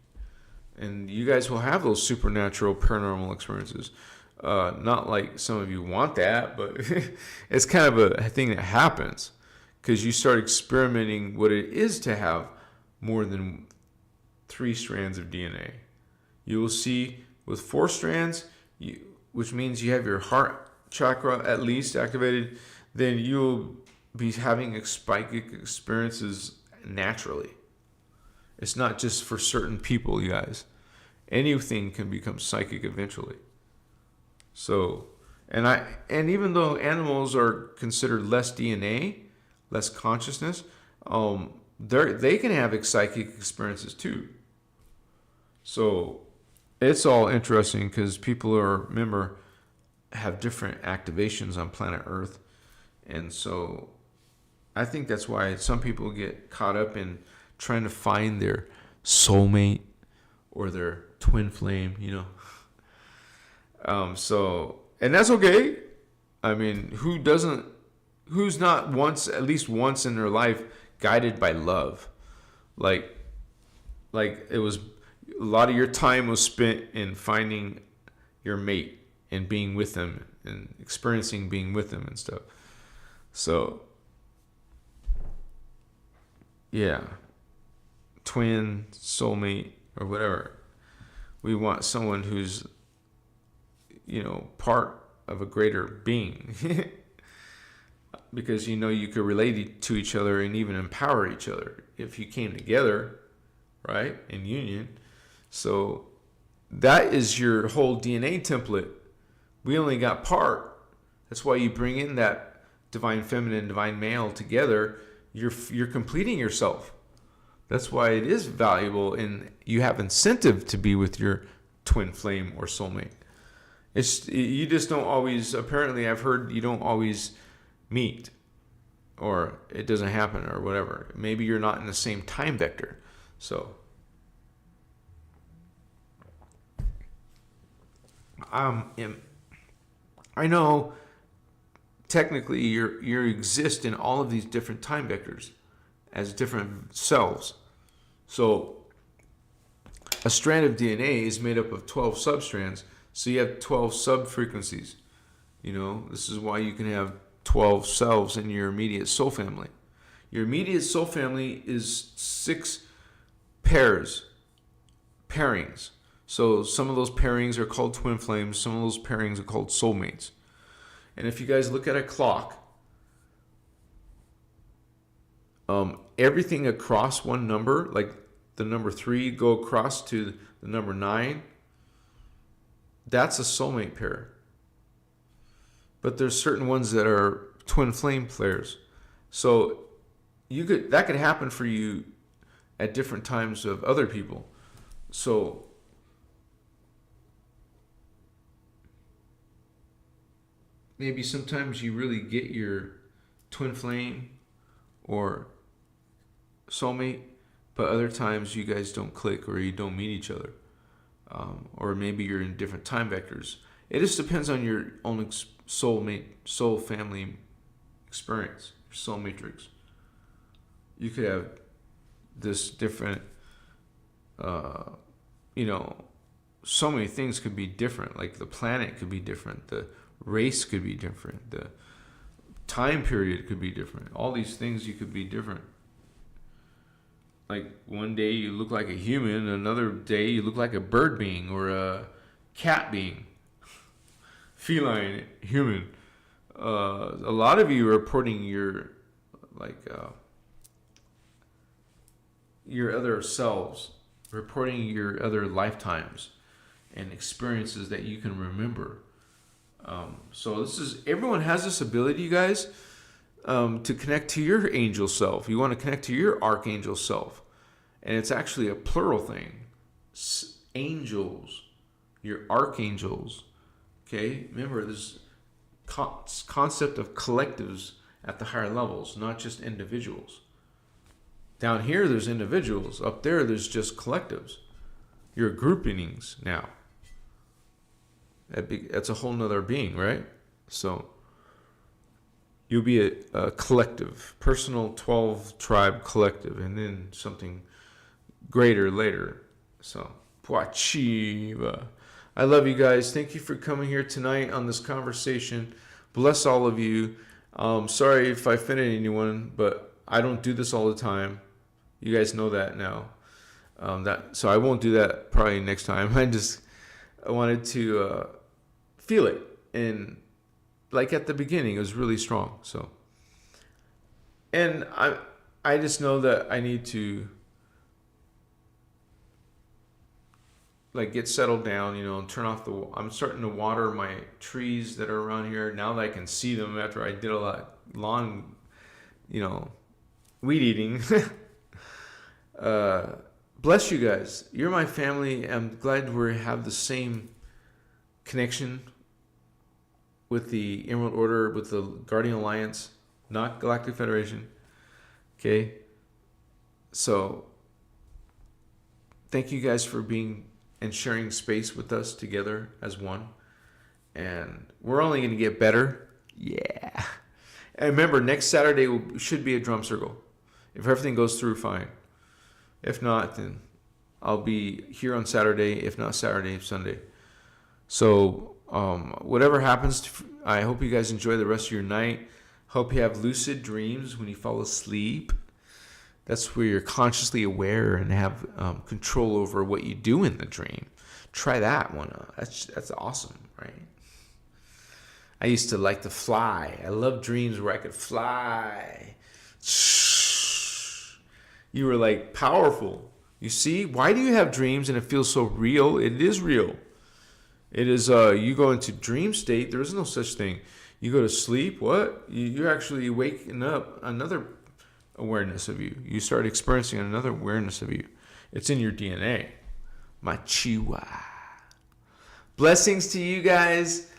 And you guys will have those supernatural, paranormal experiences. Not like some of you want that, but it's kind of a thing that happens because you start experimenting what it is to have more than 3 strands of DNA. You will see with 4 strands, which means you have your heart chakra at least activated, then you'll be having psychic experiences naturally. It's not just for certain people, you guys. Anything can become psychic eventually. So, and even though animals are considered less DNA, less consciousness, they can have psychic experiences too. So it's all interesting because people have different activations on planet Earth. And so I think that's why some people get caught up in trying to find their soulmate or their twin flame, you know. And that's okay. I mean, who's not at least once in their life guided by love? Like it was, a lot of your time was spent in finding your mate and being with them and experiencing being with them and stuff. So, yeah, twin, soulmate, or whatever. We want someone who's, you know, part of a greater being. Because, you know, you could relate to each other and even empower each other if you came together, right, in union. So that is your whole DNA template. We only got part. That's why you bring in that divine feminine, divine male together. You're completing yourself. That's why it is valuable, and you have incentive to be with your twin flame or soulmate. You just don't always. Apparently, I've heard you don't always meet, or it doesn't happen, or whatever. Maybe you're not in the same time vector. So, I know technically you exist in all of these different time vectors as different selves. So a strand of DNA is made up of 12 substrands. So you have 12 sub-frequencies. This is why you can have 12 selves in your immediate soul family. Your immediate soul family is 6 pairings. So some of those pairings are called twin flames. Some of those pairings are called soulmates. And if you guys look at a clock, everything across one number, like the number 3 go across to the number 9, that's a soulmate pair. But there's certain ones that are twin flame pairs. So that could happen for you at different times of other people. So maybe sometimes you really get your twin flame or soulmate, but other times you guys don't click or you don't meet each other. Or maybe you're in different time vectors. It just depends on your own soul family experience, your soul matrix. You could have this different, so many things could be different. Like the planet could be different. The race could be different. The time period could be different. All these things you could be different. Like one day you look like a human, another day you look like a bird being or a cat being. Feline, human. A lot of you are reporting your other selves, reporting your other lifetimes and experiences that you can remember. So everyone has this ability, you guys, to connect to your angel self. You want to connect to your archangel self. And it's actually a plural thing. Angels, your archangels. Okay? Remember, there's concept of collectives at the higher levels, not just individuals. Down here, there's individuals. Up there, there's just collectives. Your groupings now. That's a whole nother being, right? So you'll be a collective, personal 12 tribe collective, and then something greater later. So, Puachiva. I love you guys. Thank you for coming here tonight on this conversation. Bless all of you. Sorry if I offended anyone, but I don't do this all the time. You guys know that now. So I won't do that probably next time. I wanted to feel it, and like at the beginning, it was really strong. So, and I just know that I need to get settled down, and turn off I'm starting to water my trees that are around here now that I can see them after I did a lot lawn, weed eating. Bless you guys. You're my family. I'm glad we have the same connection with the Emerald Order, with the Guardian Alliance, not Galactic Federation. Okay? So, thank you guys for being and sharing space with us together as one. And we're only going to get better. Yeah. And remember, next Saturday should be a drum circle. If everything goes through, fine. If not, then I'll be here on Saturday. If not Saturday, Sunday. So, whatever happens, I hope you guys enjoy the rest of your night. Hope you have lucid dreams when you fall asleep. That's where you're consciously aware and have control over what you do in the dream. Try that one. That's awesome, right? I used to like to fly. I love dreams where I could fly. You were powerful. You see? Why do you have dreams and it feels so real? It is real. It is, you go into dream state. There is no such thing. You go to sleep, what? You're actually waking up another awareness of you. You start experiencing another awareness of you. It's in your DNA. Machiwa. Blessings to you guys.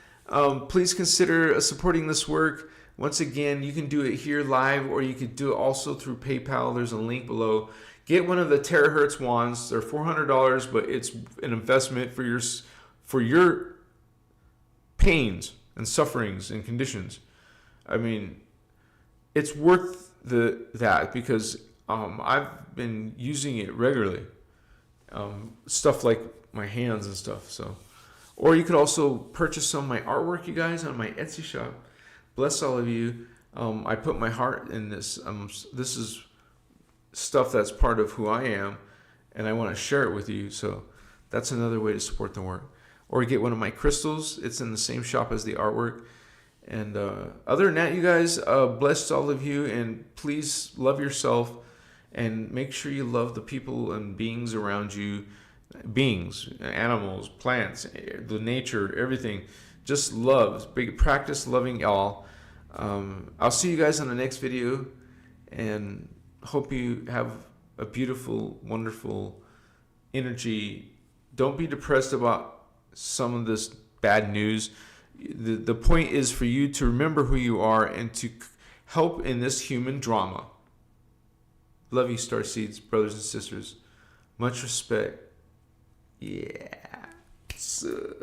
Please consider supporting this work. Once again, you can do it here live, or you could do it also through PayPal. There's a link below. Get one of the Terahertz wands. They're $400, but it's an investment for your pains and sufferings and conditions. I mean, it's worth that because I've been using it regularly. Stuff like my hands and stuff. So, or you could also purchase some of my artwork, you guys, on my Etsy shop. Bless all of you. I put my heart in this. This is stuff that's part of who I am, and I want to share it with you. So that's another way to support the work. Or get one of my crystals. It's in the same shop as the artwork. And other than that, you guys, bless all of you, and please love yourself, and make sure you love the people and beings around you. Beings, animals, plants, the nature, everything. Just love. Big practice loving y'all. I'll see you guys on the next video, and hope you have a beautiful, wonderful energy. Don't be depressed about some of this bad news. The point is for you to remember who you are and to help in this human drama. Love you, Starseeds, brothers and sisters. Much respect. Yeah. So.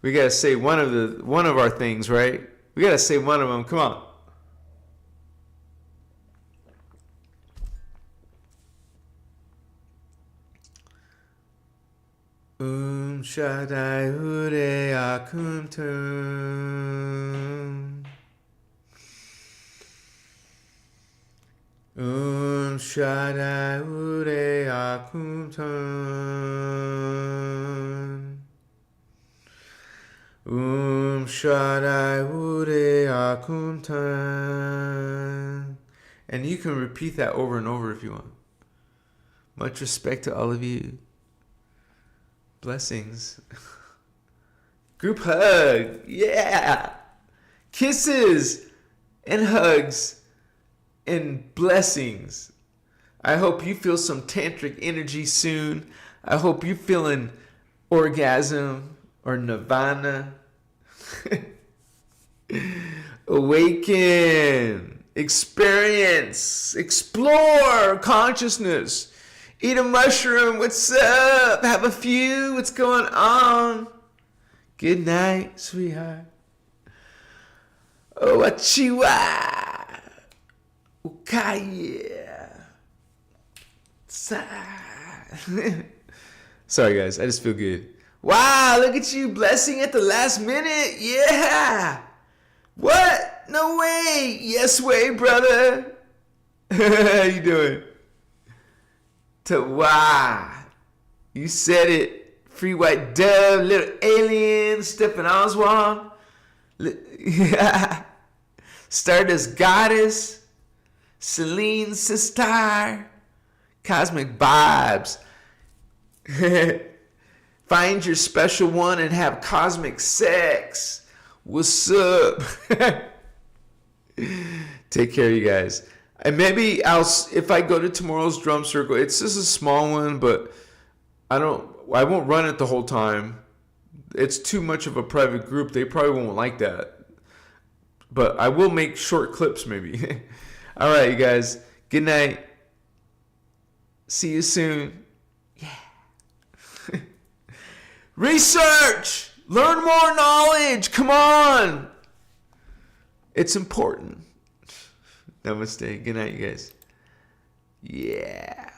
We gotta say one of our things, right? We gotta say one of them. Come on. Shaddai Ure Akum Tum. Shaddai Ure Akum Tum. Shaddai Ure Akum Tum. And you can repeat that over and over if you want. Much respect to all of you. Blessings. Group hug. Yeah. Kisses and hugs and blessings. I hope you feel some tantric energy soon. I hope you're feeling orgasm or nirvana. Awaken. Experience. Explore consciousness. Eat a mushroom. What's up? Have a few. What's going on? Good night, sweetheart. Oh, achiwa. Ukaya. Sorry, guys. I just feel good. Wow, look at you blessing at the last minute. Yeah. What? No way. Yes way, brother. How you doing? Wow. You said it. Free white dove, little alien, Stephen Oswald. Stardust goddess. Celine sister. Cosmic vibes. Find your special one and have cosmic sex. What's up? Take care, you guys. And maybe if I go to tomorrow's drum circle, it's just a small one, but I won't run it the whole time. It's too much of a private group. They probably won't like that. But I will make short clips maybe. All right, you guys. Good night. See you soon. Yeah. Research. Learn more knowledge. Come on. It's important. Namaste. Good night, you guys. Yeah.